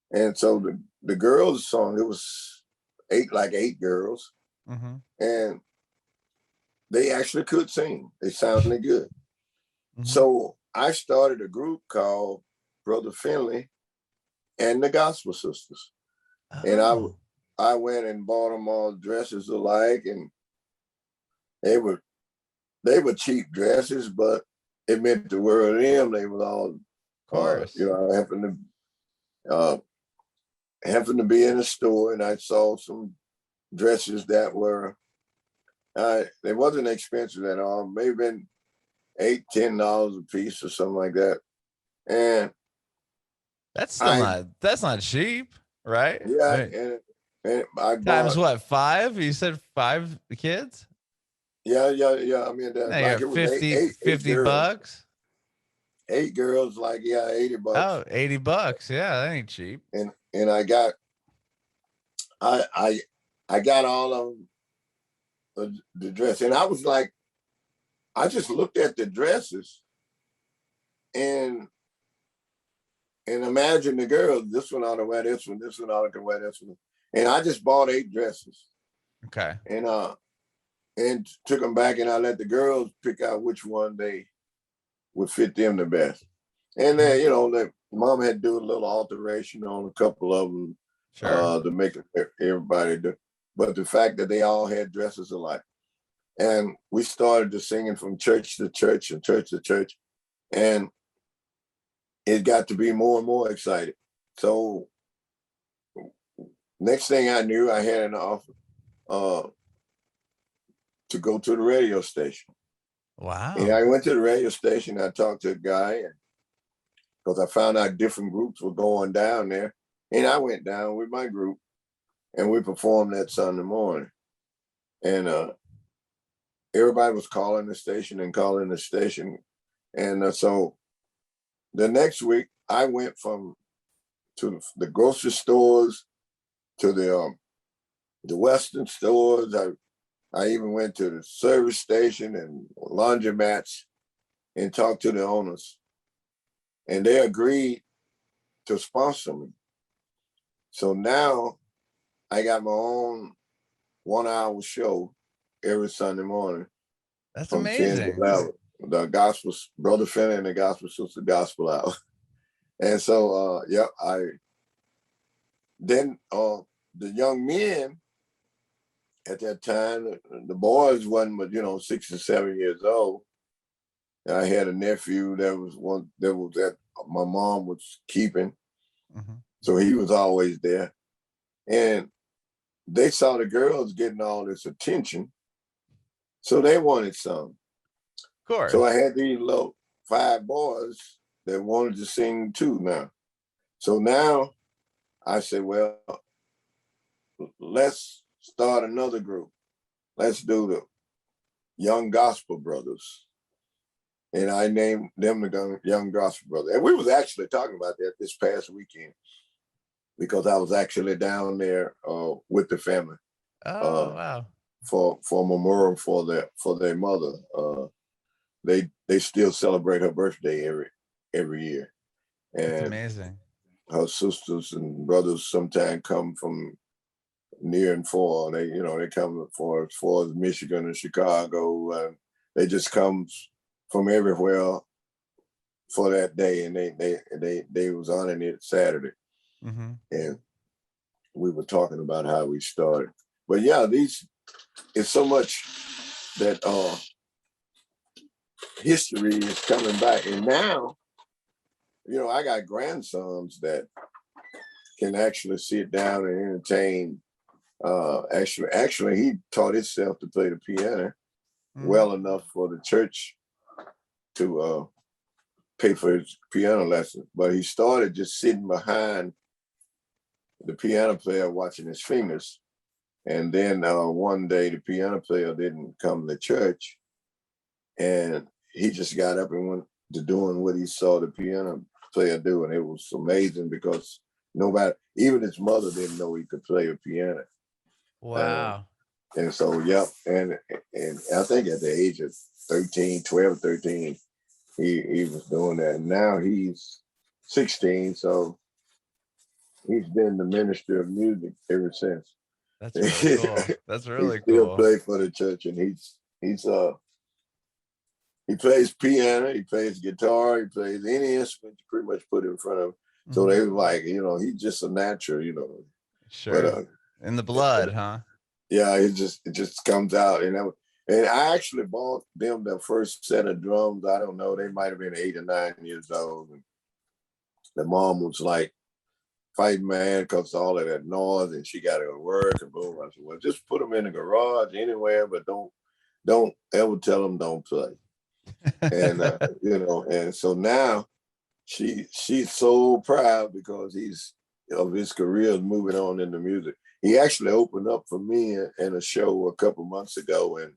Speaker 1: And so the girls' song, it was 8 girls. And they actually could sing. They sounded good. So I started a group called Brother Finley and the Gospel Sisters. And I went and bought them all dresses alike, and they were cheap dresses, but it meant the world to them. They was all,
Speaker 2: of course,
Speaker 1: happened to be in a store, and I saw some dresses that were, they wasn't expensive at all, maybe been $8-10 a piece or something like that. And
Speaker 2: that's not cheap, right?
Speaker 1: Yeah,
Speaker 2: Right.
Speaker 1: and I
Speaker 2: Times
Speaker 1: bought,
Speaker 2: what, 5? You said 5 kids?
Speaker 1: yeah. I mean,
Speaker 2: Now
Speaker 1: like
Speaker 2: you're
Speaker 1: it was
Speaker 2: 50
Speaker 1: eight girls.
Speaker 2: bucks.
Speaker 1: 8 girls, like, yeah, $80.
Speaker 2: Oh, $80. Yeah, that ain't cheap.
Speaker 1: And I got I got all of the dress, and I was like, I just looked at the dresses and imagine the girls, this one ought to wear this one ought to wear this one. And I just bought 8 dresses.
Speaker 2: Okay.
Speaker 1: And took them back, and I let the girls pick out which one they would fit them the best. And then, the mom had to do a little alteration on a couple of them,
Speaker 2: Sure.
Speaker 1: to make everybody do. But the fact that they all had dresses alike. And we started to singing from church to church and church to church. And it got to be more and more excited. So next thing I knew, I had an offer to go to the radio station.
Speaker 2: Wow.
Speaker 1: And I went to the radio station. I talked to a guy, because I found out different groups were going down there. And I went down with my group, and we performed that Sunday morning. And everybody was calling the station. And so the next week, I went to the grocery stores, to the Western stores. I even went to the service station and laundromats and talked to the owners. And they agreed to sponsor me. So now I got my own 1-hour show every Sunday morning.
Speaker 2: That's
Speaker 1: from
Speaker 2: amazing.
Speaker 1: 10 to 11. The gospel, Brother Finley and the gospel sister gospel hour. And so, then the young men at that time, the boys wasn't but 6 or 7 years old. And I had a nephew that my mom was keeping.
Speaker 2: Mm-hmm.
Speaker 1: So he was always there. And they saw the girls getting all this attention. So they wanted some.
Speaker 2: Of course.
Speaker 1: So I had these little 5 boys that wanted to sing too now. So now I said, well, let's start another group. Let's do the Young Gospel Brothers. And I named them the Young Gospel Brothers. And we was actually talking about that this past weekend, because I was actually down there with the family.
Speaker 2: Oh, wow.
Speaker 1: For memorial for their mother. They still celebrate her birthday every year. And
Speaker 2: that's amazing.
Speaker 1: Her sisters and brothers sometimes come from near and far. They come for as far as Michigan and Chicago, and they just come from everywhere for that day. And they was honoring it Saturday.
Speaker 2: Mm-hmm.
Speaker 1: And we were talking about how we started. But yeah, it's so much that history is coming back. And now, I got grandsons that can actually sit down and entertain. Actually, he taught himself to play the piano well enough for the church to pay for his piano lesson. But he started just sitting behind the piano player, watching his fingers. And then one day the piano player didn't come to church, and he just got up and went to doing what he saw the piano player do. And it was amazing, because nobody, even his mother, didn't know he could play a piano.
Speaker 2: Wow.
Speaker 1: And so, yep. And I think at the age of 12, 13, he was doing that. And now he's 16. So he's been in the ministry of music ever since.
Speaker 2: That's really cool. That's really
Speaker 1: he still
Speaker 2: cool.
Speaker 1: play for the church, and he plays piano, he plays guitar, he plays any instrument you pretty much put in front of him. Mm-hmm. So they were like, he's just a natural,
Speaker 2: Sure.
Speaker 1: But,
Speaker 2: in the blood, huh?
Speaker 1: Yeah, it just comes out. And I actually bought them their first set of drums. I don't know, they might have been 8 or 9 years old. And the mom was like fighting my hand because all of that noise, and she got to go to work and boom. I said, well, just put them in the garage anywhere, but don't ever tell them don't play. And and so now she's so proud, because his career is moving on into music. He actually opened up for me in a show a couple months ago, and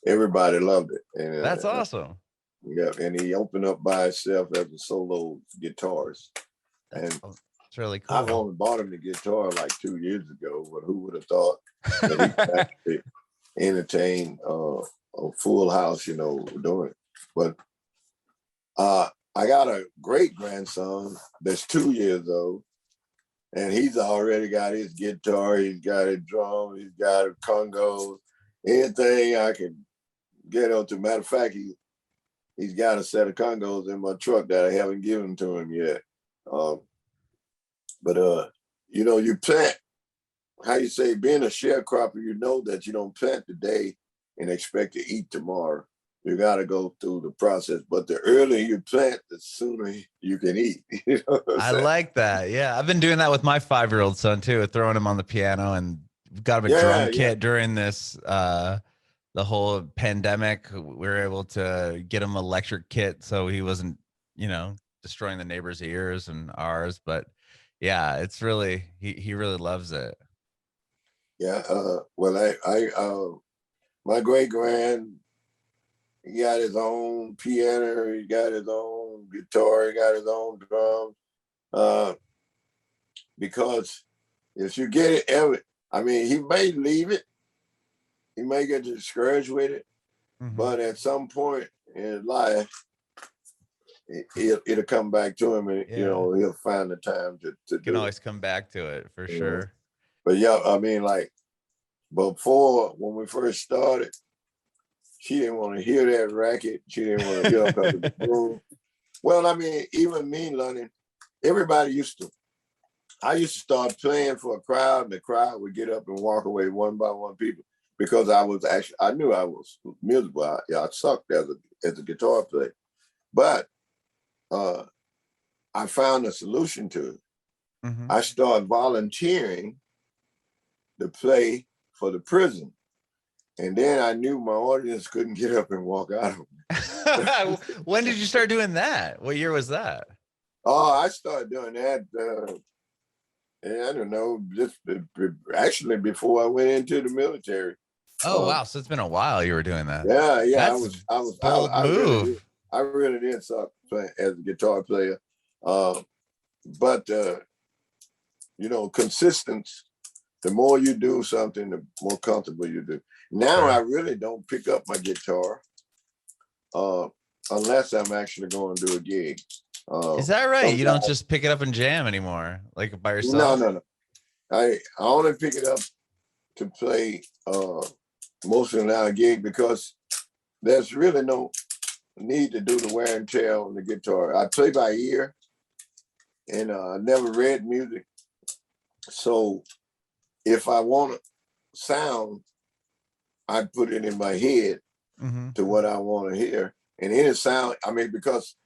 Speaker 1: everybody loved it. And
Speaker 2: that's awesome.
Speaker 1: Yeah, and he opened up by himself as a solo guitarist.
Speaker 2: It's really cool.
Speaker 1: I've only bought him the guitar like 2 years ago, but who would have thought that he could actually entertain a full house, doing it. But I got a great grandson that's 2 years old, and he's already got his guitar, he's got his drum, he's got his congos, anything I can get onto. Matter of fact, he's got a set of congos in my truck that I haven't given to him yet. But you plant, how you say, being a sharecropper, you know that you don't plant today and expect to eat tomorrow. You got to go through the process. But the earlier you plant, the sooner you can eat.
Speaker 2: I like that. Yeah. I've been doing that with my 5-year-old son too, throwing him on the piano, and got him a drum kit during this, the whole pandemic. We were able to get him an electric kit so he wasn't, destroying the neighbors' ears and ours. But yeah, it's really, he really loves it.
Speaker 1: Yeah. Well, my great-grand, he got his own piano, he got his own guitar, he got his own drums. Because if you get it, he may leave it, he may get discouraged with it, but at some point in his life, it'll come back to him, and he'll find the time to
Speaker 2: can always come back to it for sure.
Speaker 1: But yeah, like before, when we first started, she didn't want to hear that racket. She didn't want to get up out of the room. Well, even me learning, everybody I used to start playing for a crowd, and the crowd would get up and walk away one by one people, because I knew I was musical. I sucked as a guitar player. But I found a solution to it. I started volunteering to play for the prison. And then I knew my audience couldn't get up and walk out of me.
Speaker 2: When did you start doing that? What year was that?
Speaker 1: Oh, I started doing that, I don't know, just actually before I went into the military.
Speaker 2: Oh, wow. So it's been a while you were doing that.
Speaker 1: Yeah.
Speaker 2: That's bold move.
Speaker 1: I really did suck as a guitar player. But consistency, the more you do something, the more comfortable you do. Now I really don't pick up my guitar unless I'm actually going to do a gig.
Speaker 2: Is that right? You don't just pick it up and jam anymore, like by yourself?
Speaker 1: No. I only pick it up to play mostly now a gig, because there's really no need to do the wear and tear on the guitar. I play by ear, and I never read music. So if I want to sound, I put it in my head to what I want to hear. And any sound, because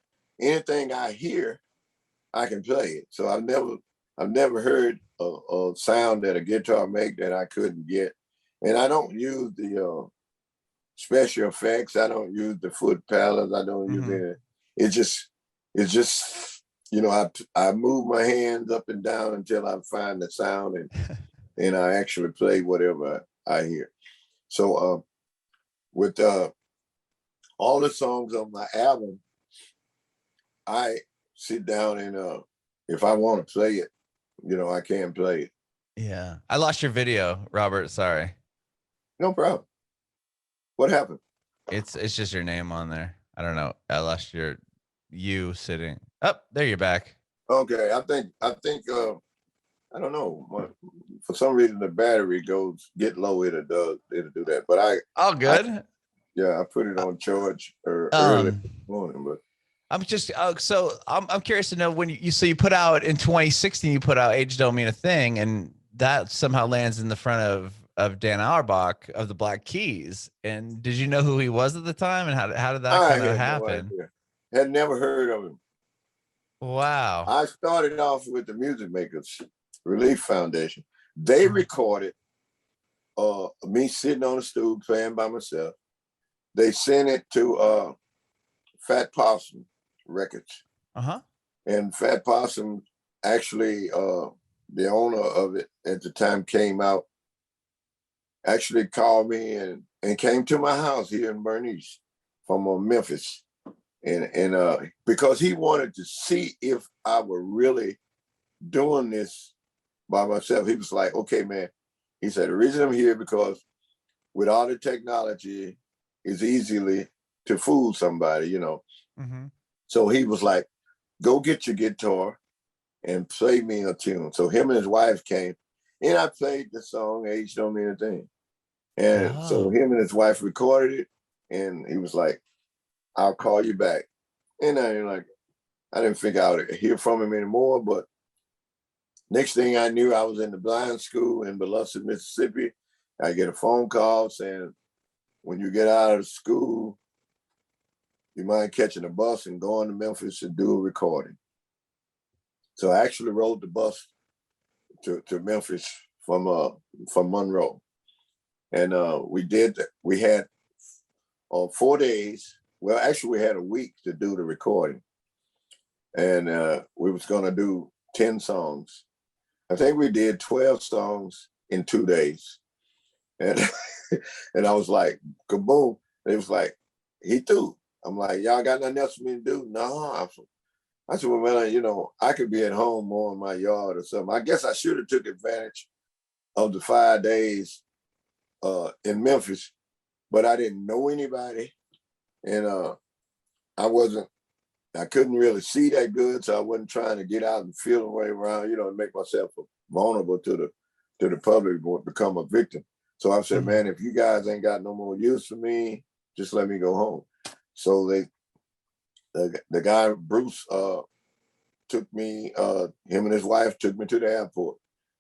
Speaker 1: anything I hear, I can play it. So I've never heard a sound that a guitar make that I couldn't get. And I don't use the special effects. I don't use the foot pedals. I don't use it. It's just I move my hands up and down until I find the sound, and I actually play whatever I hear. So with all the songs on my album, I sit down and if I want to play it, I can play it.
Speaker 2: Yeah. I lost your video, Robert. Sorry.
Speaker 1: No problem. What happened?
Speaker 2: It's just your name on there. I don't know. I lost you sitting. Oh, there you're back.
Speaker 1: Okay. I think I don't know. For some reason the battery get low, it'll do that. But
Speaker 2: all good.
Speaker 1: I put it on charge early this morning, but
Speaker 2: I'm just so I'm curious to know, when you put out in 2016, you put out Age Don't Mean a Thing, and that somehow lands in the front of Dan Auerbach of the Black Keys. And did you know who he was at the time, and how did that kind of happen?
Speaker 1: No, had never heard of him.
Speaker 2: Wow.
Speaker 1: I started off with the Music Makers Relief Foundation. They recorded me sitting on a stool playing by myself. They sent it to Fat Possum Records. And Fat Possum, actually the owner of it at the time, came out, actually called me and came to my house here in Bernice from Memphis. and because he wanted to see if I were really doing this by myself. He was like, okay, man. He said, the reason I'm here because with all the technology, it's easily to fool somebody, you know.
Speaker 2: Mm-hmm.
Speaker 1: So he was like, go get your guitar and play me a tune. So him and his wife came, and I played the song Age Don't Mean a Thing. And so him and his wife recorded it, and he was like, I'll call you back. And I didn't think I would hear from him anymore, but next thing I knew, I was in the blind school in Biloxi, Mississippi. I get a phone call saying, when you get out of school, you mind catching a bus and going to Memphis to do a recording. So I actually rode the bus to Memphis from Monroe. And we did that. We had 4 days. Well, actually, we had a week to do the recording. And we was going to do 10 songs. I think we did 12 songs in 2 days. And and I was like, kaboom. And it was like, he threw. I'm like, y'all got nothing else for me to do? No. I said, well, man, you know, I could be at home more in my yard or something. I guess I should have took advantage of the 5 days in Memphis, but I didn't know anybody. And I couldn't really see that good. So I wasn't trying to get out and feel the way around, you know, and make myself vulnerable to the public, become a victim. So I said, man, if you guys ain't got no more use for me, just let me go home. So the guy, Bruce, took me, him and his wife took me to the airport.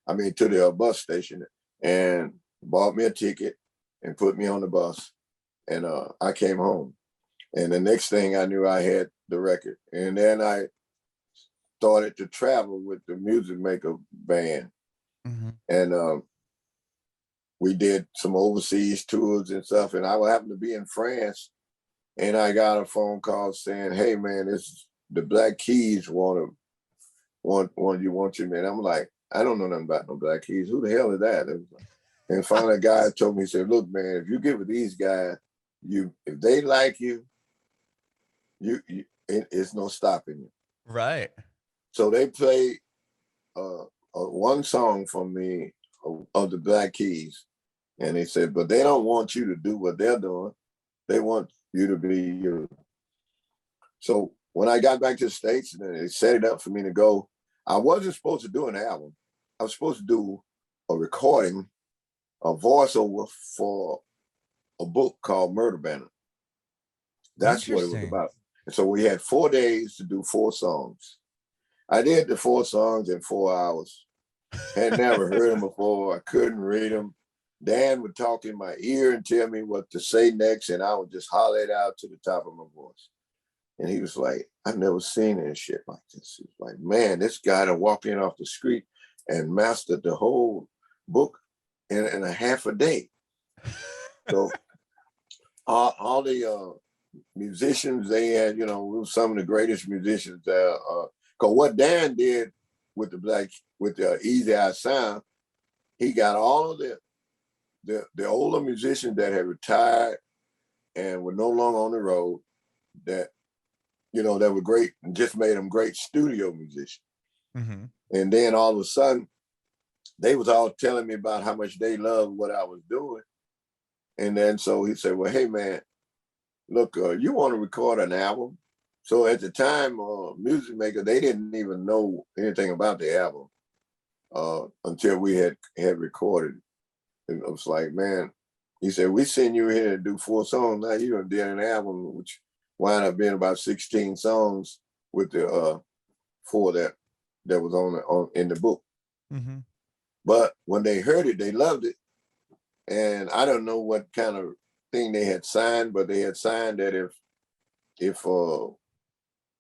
Speaker 1: I mean, to the bus station, and bought me a ticket and put me on the bus. And I came home. And the next thing I knew, I had the record. And then I started to travel with the Music Maker band. Mm-hmm. And we did some overseas tours and stuff. And I happened to be in France. And I got a phone call saying, hey, man, the Black Keys want you, man. I'm like, I don't know nothing about no Black Keys. Who the hell is that? And finally, a guy told me, he said, look, man, if you get with these guys, if they like you, it's no stopping you.
Speaker 2: Right.
Speaker 1: So they played one song for me of the Black Keys. And they said, but they don't want you to do what they're doing. They want you to be you. So when I got back to the States, and they set it up for me to go, I wasn't supposed to do an album. I was supposed to do a recording, a voiceover for a book called Murder Banner. That's what it was about. And so we had 4 days to do 4 songs. I did the 4 songs in 4 hours. Had never heard them before. I couldn't read them. Dan would talk in my ear and tell me what to say next, and I would just holler it out to the top of my voice. And he was like, I've never seen any shit like this. He was like, man, this guy that walked in off the street and mastered the whole book in a half a day. So all the musicians they had, you know, some of the greatest musicians there. Because what Dan did with the Easy Eye Sound, he got all of the older musicians that had retired and were no longer on the road, that, you know, that were great and just made them great studio musicians. Mm-hmm. And then all of a sudden, they was all telling me about how much they loved what I was doing. And then so he said, well, hey, man, look, you want to record an album? So at the time, Music Maker, they didn't even know anything about the album until we had recorded. And I was like, man, he said, we send you here to do 4 songs. Now you done did an album, which wound up being about 16 songs with the 4 that was in the book. Mm-hmm. But when they heard it, they loved it. And I don't know what kind of thing they had signed, but they had signed that if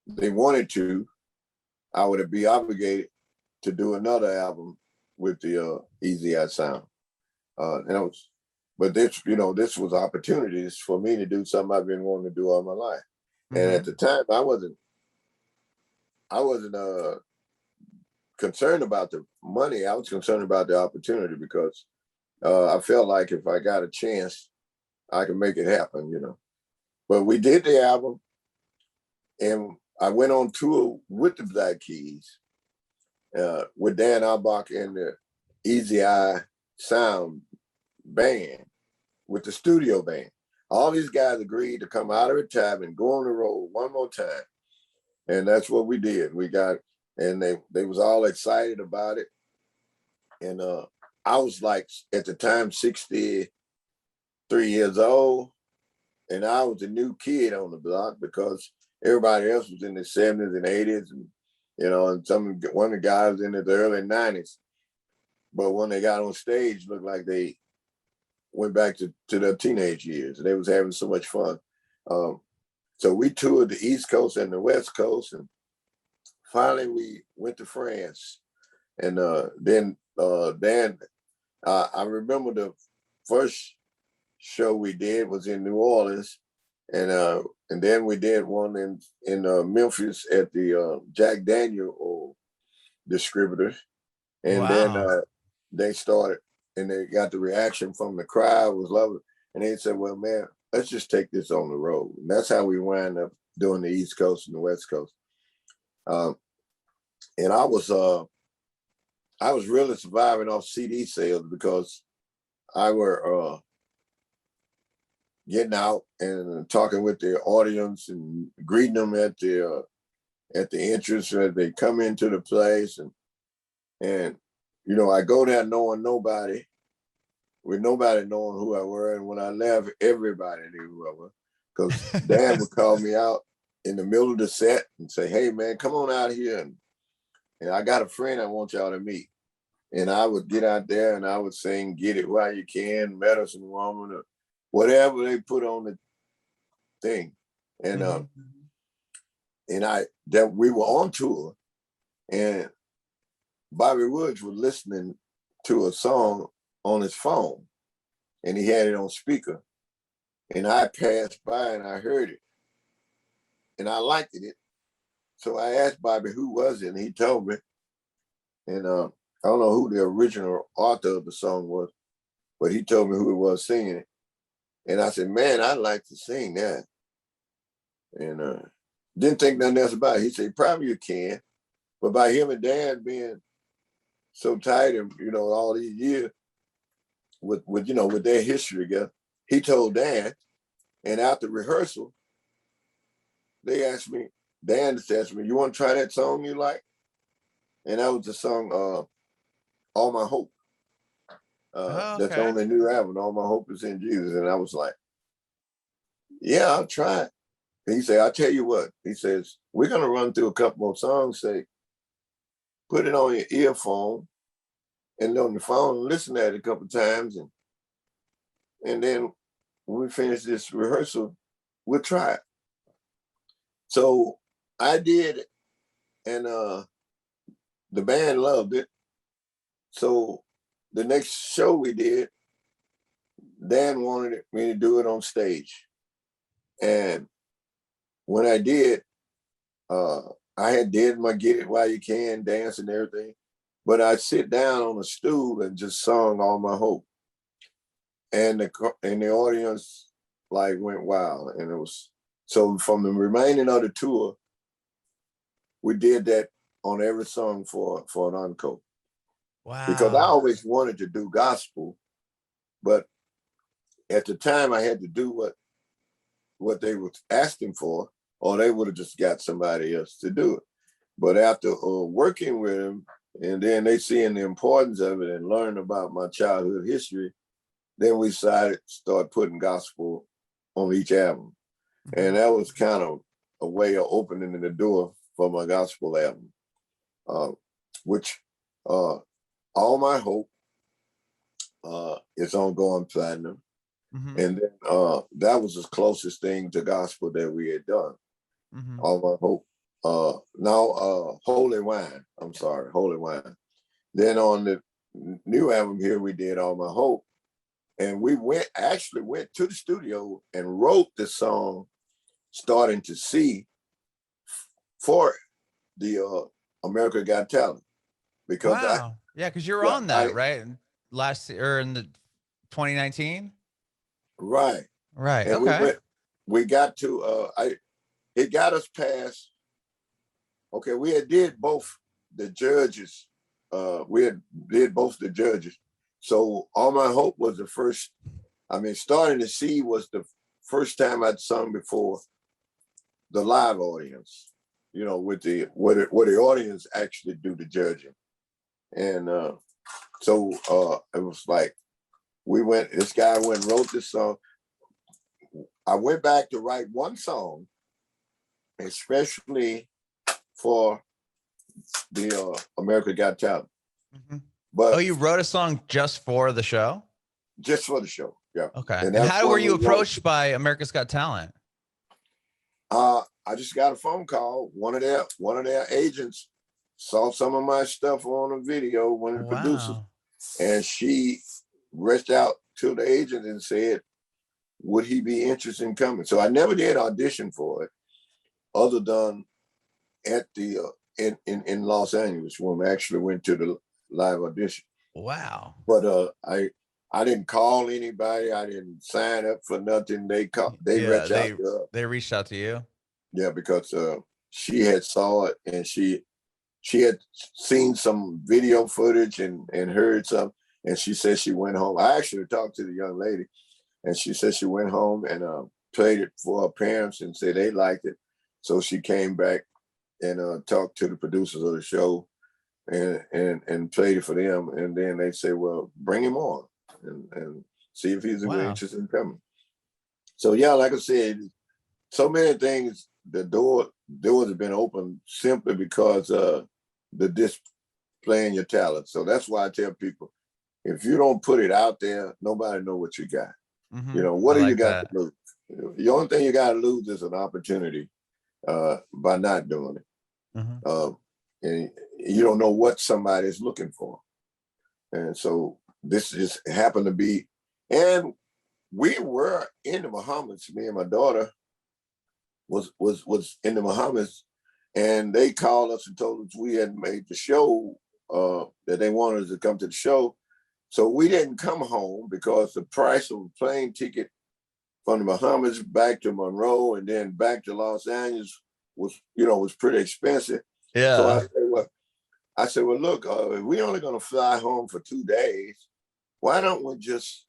Speaker 1: they wanted to, I would be obligated to do another album with the Easy Eye Sound. But this was opportunities for me to do something I've been wanting to do all my life. Mm-hmm. And at the time, I wasn't concerned about the money. I was concerned about the opportunity, because I felt like if I got a chance, I could make it happen, you know. But we did the album, And I went on tour with the Black Keys, with Dan Auerbach and the Easy Eye Sound band, with the studio band. All these guys agreed to come out of retirement and go on the road one more time. And that's what we did. We got, and they was all excited about it. And I was like, at the time, 63 years old. And I was a new kid on the block because everybody else was in the 70s and 80s. And, you know, and one of the guys was in the early 90s. But when they got on stage, looked like they went back to their teenage years. They was having so much fun. So we toured the East Coast and the West Coast. And finally, we went to France. And then I remember the first show we did was in New Orleans, and then we did one in Memphis at the Jack Daniel distributor, and then they started, and they got the reaction from the crowd was lovely, and they said, "Well, man, let's just take this on the road," and that's how we wound up doing the East Coast and the West Coast. And I was really surviving off CD sales because I were getting out and talking with the audience and greeting them at the entrance as they come into the place, and you know, I go there knowing nobody, with nobody knowing who I were, and when I left, everybody knew who I was, because Dan would call me out in the middle of the set and say, "Hey man, come on out here, and I got a friend I want y'all to meet." And I would get out there and I would sing "Get It While You Can," "Medicine Woman," or whatever they put on the thing. And that we were on tour, and Bobby Woods was listening to a song on his phone, and he had it on speaker. And I passed by and I heard it, and I liked it. So I asked Bobby who was it, and he told me. And I don't know who the original author of the song was, but he told me who it was singing it. And I said, "Man, I'd like to sing that." And didn't think nothing else about it. He said, "Probably you can." But by him and Dan being so tight, and you know, all these years with their history together, he told Dan. And after rehearsal, Dan asked me, "You want to try that song you like?" And that was the song "All My Hope." That's on the new album, "All My Hope Is in Jesus." And I was like, "Yeah, I'll try it." And he said, "I'll tell you what," he says, "we're going to run through a couple more songs, say, put it on your earphone and on the phone, listen at it a couple times. And then when we finish this rehearsal, we'll try it." So I did it, and the band loved it. So the next show we did, Dan wanted me to do it on stage. And when I did, I had did my "Get It While You Can" dance and everything, but I sit down on a stool and just sung "All My Hope," and the audience like went wild. And it was, so from the remaining of the tour, we did that on every song for an encore.
Speaker 2: Wow!
Speaker 1: Because I always wanted to do gospel, but at the time I had to do what they were asking for, or they would have just got somebody else to do it. But after working with them, and then they seeing the importance of it and learning about my childhood history, then we decided to start putting gospel on each album. And that was kind of a way of opening the door for my gospel album, which "All My Hope" is on going platinum. And then that was the closest thing to gospel that we had done. "All My Hope." Now Holy Wine. I'm sorry, "Holy Wine." Then on the new album here, we did "All My Hope," and we actually went to the studio and wrote the song "Starting to See" for the America Got Talent, because
Speaker 2: because you're on that, right? Last year, or in the 2019.
Speaker 1: Right.
Speaker 2: Right.
Speaker 1: And
Speaker 2: okay.
Speaker 1: we got to it got us past. Okay, we had did both the judges. We had did both the judges. So All My Hope was the first. I mean, Starting to See was the first time I'd sung before the live audience. You know, with the where the audience actually do the judging, and so it was like this guy went and wrote this song. I went back to write one song, especially for the America Got Talent.
Speaker 2: Mm-hmm.
Speaker 1: But
Speaker 2: you wrote a song just for the show?
Speaker 1: Just for the show, yeah.
Speaker 2: Okay. And how were you approached by America's Got Talent?
Speaker 1: I just got a phone call. One of their agents saw some of my stuff on a video, one of the producers, and she reached out to the agent and said, would he be interested in coming? So I never did audition for it, other than at the in Los Angeles when we actually went to the live audition.
Speaker 2: Wow.
Speaker 1: But I didn't call anybody. I didn't sign up for nothing. They reached out to us.
Speaker 2: They reached out to you?
Speaker 1: Yeah, because she had saw it, and she had seen some video footage and heard some, and she said she went home. I actually talked to the young lady, and she said she went home and played it for her parents and said they liked it. So she came back and talked to the producers of the show and played it for them. And then they say, well, bring him on and see if he's interested in coming. So yeah, like I said, so many things, the doors have been open simply because the displaying your talent. So that's why I tell people, if you don't put it out there, nobody know what you got.
Speaker 2: Mm-hmm.
Speaker 1: You know, what do you got to lose? The only thing you got to lose is an opportunity by not doing it.
Speaker 2: Mm-hmm.
Speaker 1: And you don't know what somebody is looking for. And so this just happened to be, and we were in the Bahamas. Me and my daughter was in the Bahamas, and they called us and told us we had made the show, that they wanted us to come to the show. So we didn't come home because the price of a plane ticket from the Bahamas back to Monroe and then back to Los Angeles was pretty expensive.
Speaker 2: Yeah.
Speaker 1: So I said, well, look, if we're only going to fly home for 2 days, why don't we just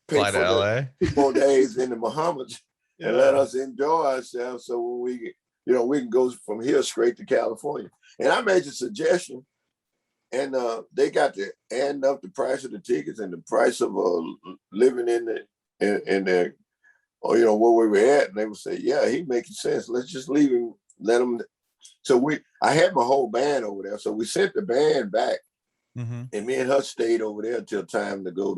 Speaker 1: pay for LA? 2 more days in the Bahamas and let us enjoy ourselves, so when we can go from here straight to California. And I made a suggestion, and they got to add up the price of the tickets and the price of living in the or where we were at, and they would say, yeah, he's making sense. Let's just leave him, let him. So I had my whole band over there. So we sent the band back, and me and her stayed over there till time to go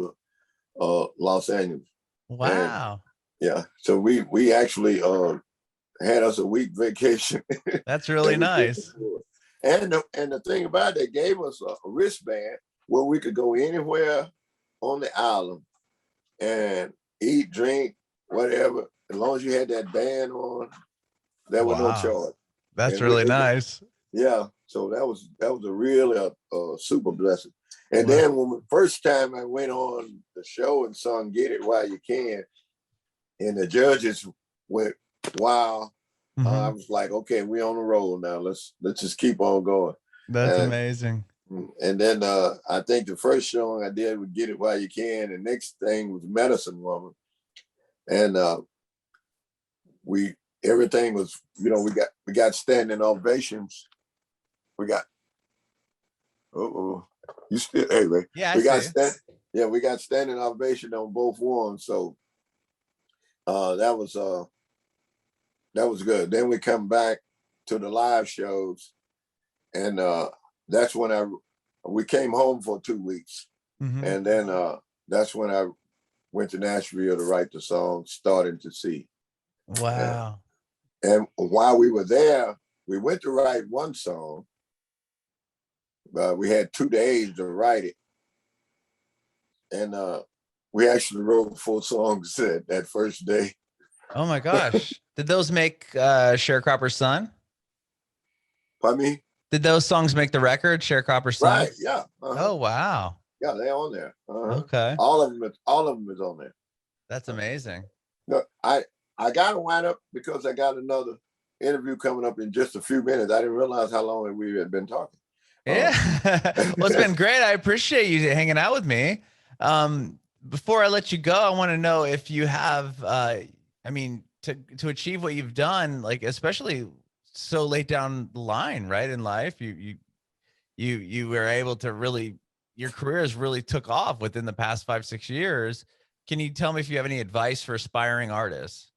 Speaker 1: to Los Angeles.
Speaker 2: Wow.
Speaker 1: And, yeah. So we actually had us a week vacation.
Speaker 2: That's really nice.
Speaker 1: And the thing about it, they gave us a wristband where we could go anywhere on the island and eat, drink, whatever. As long as you had that band on, there was no charge.
Speaker 2: That's really nice.
Speaker 1: Yeah. So that was a really super blessing. And then when the first time I went on the show and sung "Get It While You Can," and the judges went, "Wow." I was like, okay, we on the roll now. Let's just keep on going.
Speaker 2: That's amazing.
Speaker 1: And then I think the first song I did was "Get It While You Can." The next thing was "Medicine Woman," and everything was, we got standing ovations. We got you still, hey Ray.
Speaker 2: Yeah,
Speaker 1: we got standing ovation on both ones. So that was good. Then we come back to the live shows, and that's when we came home for 2 weeks. And then that's when I went to Nashville to write the song "Starting to See."
Speaker 2: Wow.
Speaker 1: And while we were there, we went to write one song. We had 2 days to write it. And we actually wrote 4 songs that first day.
Speaker 2: Oh my gosh. Did those make Sharecropper's Son?
Speaker 1: Pardon me?
Speaker 2: Did those songs make the record, Sharecropper's Son?
Speaker 1: Right, yeah.
Speaker 2: Oh, wow.
Speaker 1: Yeah, they're on there.
Speaker 2: Okay.
Speaker 1: All of them is on there.
Speaker 2: That's amazing.
Speaker 1: No, I got to wind up because I got another interview coming up in just a few minutes. I didn't realize how long we had been talking.
Speaker 2: Yeah. Well, it's been great. I appreciate you hanging out with me. Before I let you go, I want to know if you have, I mean, to achieve what you've done, like, especially so late down the line, right, in life, you were able to really, your career has really took off within the past 5-6 years. Can you tell me if you have any advice for aspiring artists?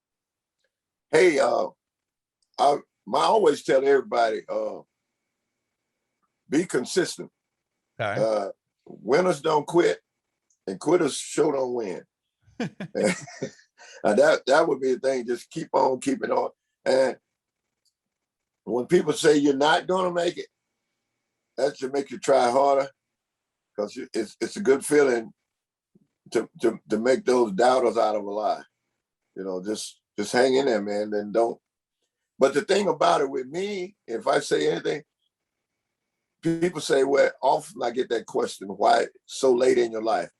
Speaker 1: Hey, I always tell everybody, be consistent.
Speaker 2: Okay.
Speaker 1: Winners don't quit, and quitters sure don't win. That would be the thing. Just keep on keeping on. And when people say you're not going to make it, that should make you try harder, because it's a good feeling to make those doubters out of a lie. You know, just hang in there, man. Then don't. But the thing about it with me, if I say anything, people say, well, often I get that question, why so late in your life?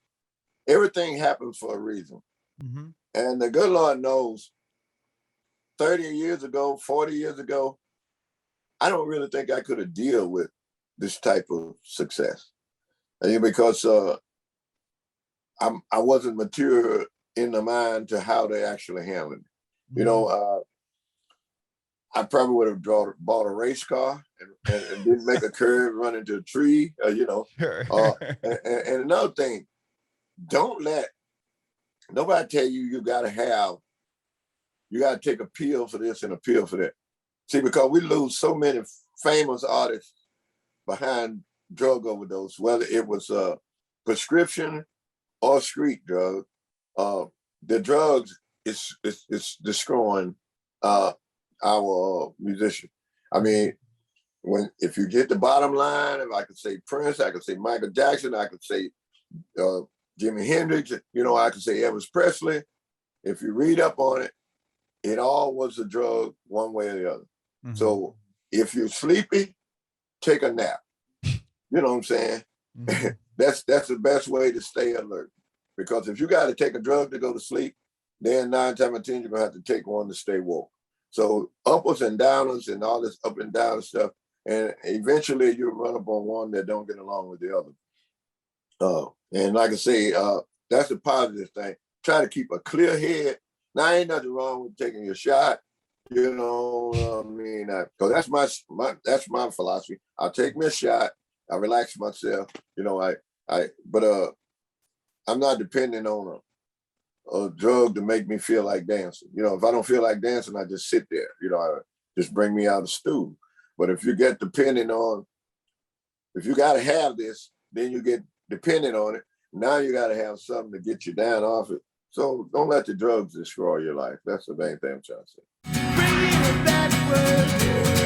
Speaker 1: Everything happens for a reason. Mm-hmm. And the good Lord knows 30 years ago, 40 years ago, I don't really think I could have dealt with this type of success. Because I wasn't mature in the mind to how they actually handle it. Mm-hmm. You know, I probably would have bought a race car and didn't make a curve, run into a tree, you know. Sure. And another thing, don't let nobody tell you you got to take a pill for this and a pill for that. See, because we lose so many famous artists behind drug overdose, whether it was a prescription or street drug. The drugs is destroying our musician. I mean, if you get the bottom line, if I could say Prince, I could say Michael Jackson, I could say Jimi Hendrix, you know, I could say Elvis Presley. If you read up on it, it all was a drug one way or the other. Mm-hmm. So if you're sleepy, take a nap. You know what I'm saying? Mm-hmm. That's the best way to stay alert. Because if you got to take a drug to go to sleep, then 9 times out of 10, you're going to have to take one to stay woke. So uppers and downers and all this up and down stuff, and eventually you'll run up on one that don't get along with the other. And like I say, that's the positive thing. Try to keep a clear head. Now, ain't nothing wrong with taking your shot. You know what I mean? Because that's my philosophy. I'll take me a shot. I relax myself. You know, but I'm not depending on a drug to make me feel like dancing. You know, if I don't feel like dancing, I just sit there. You know, just bring me out of stool. But if you get dependent on, if you got to have this, then you get dependent on it. Now you got to have something to get you down off it. So don't let the drugs destroy your life. That's the main thing I'm trying to say.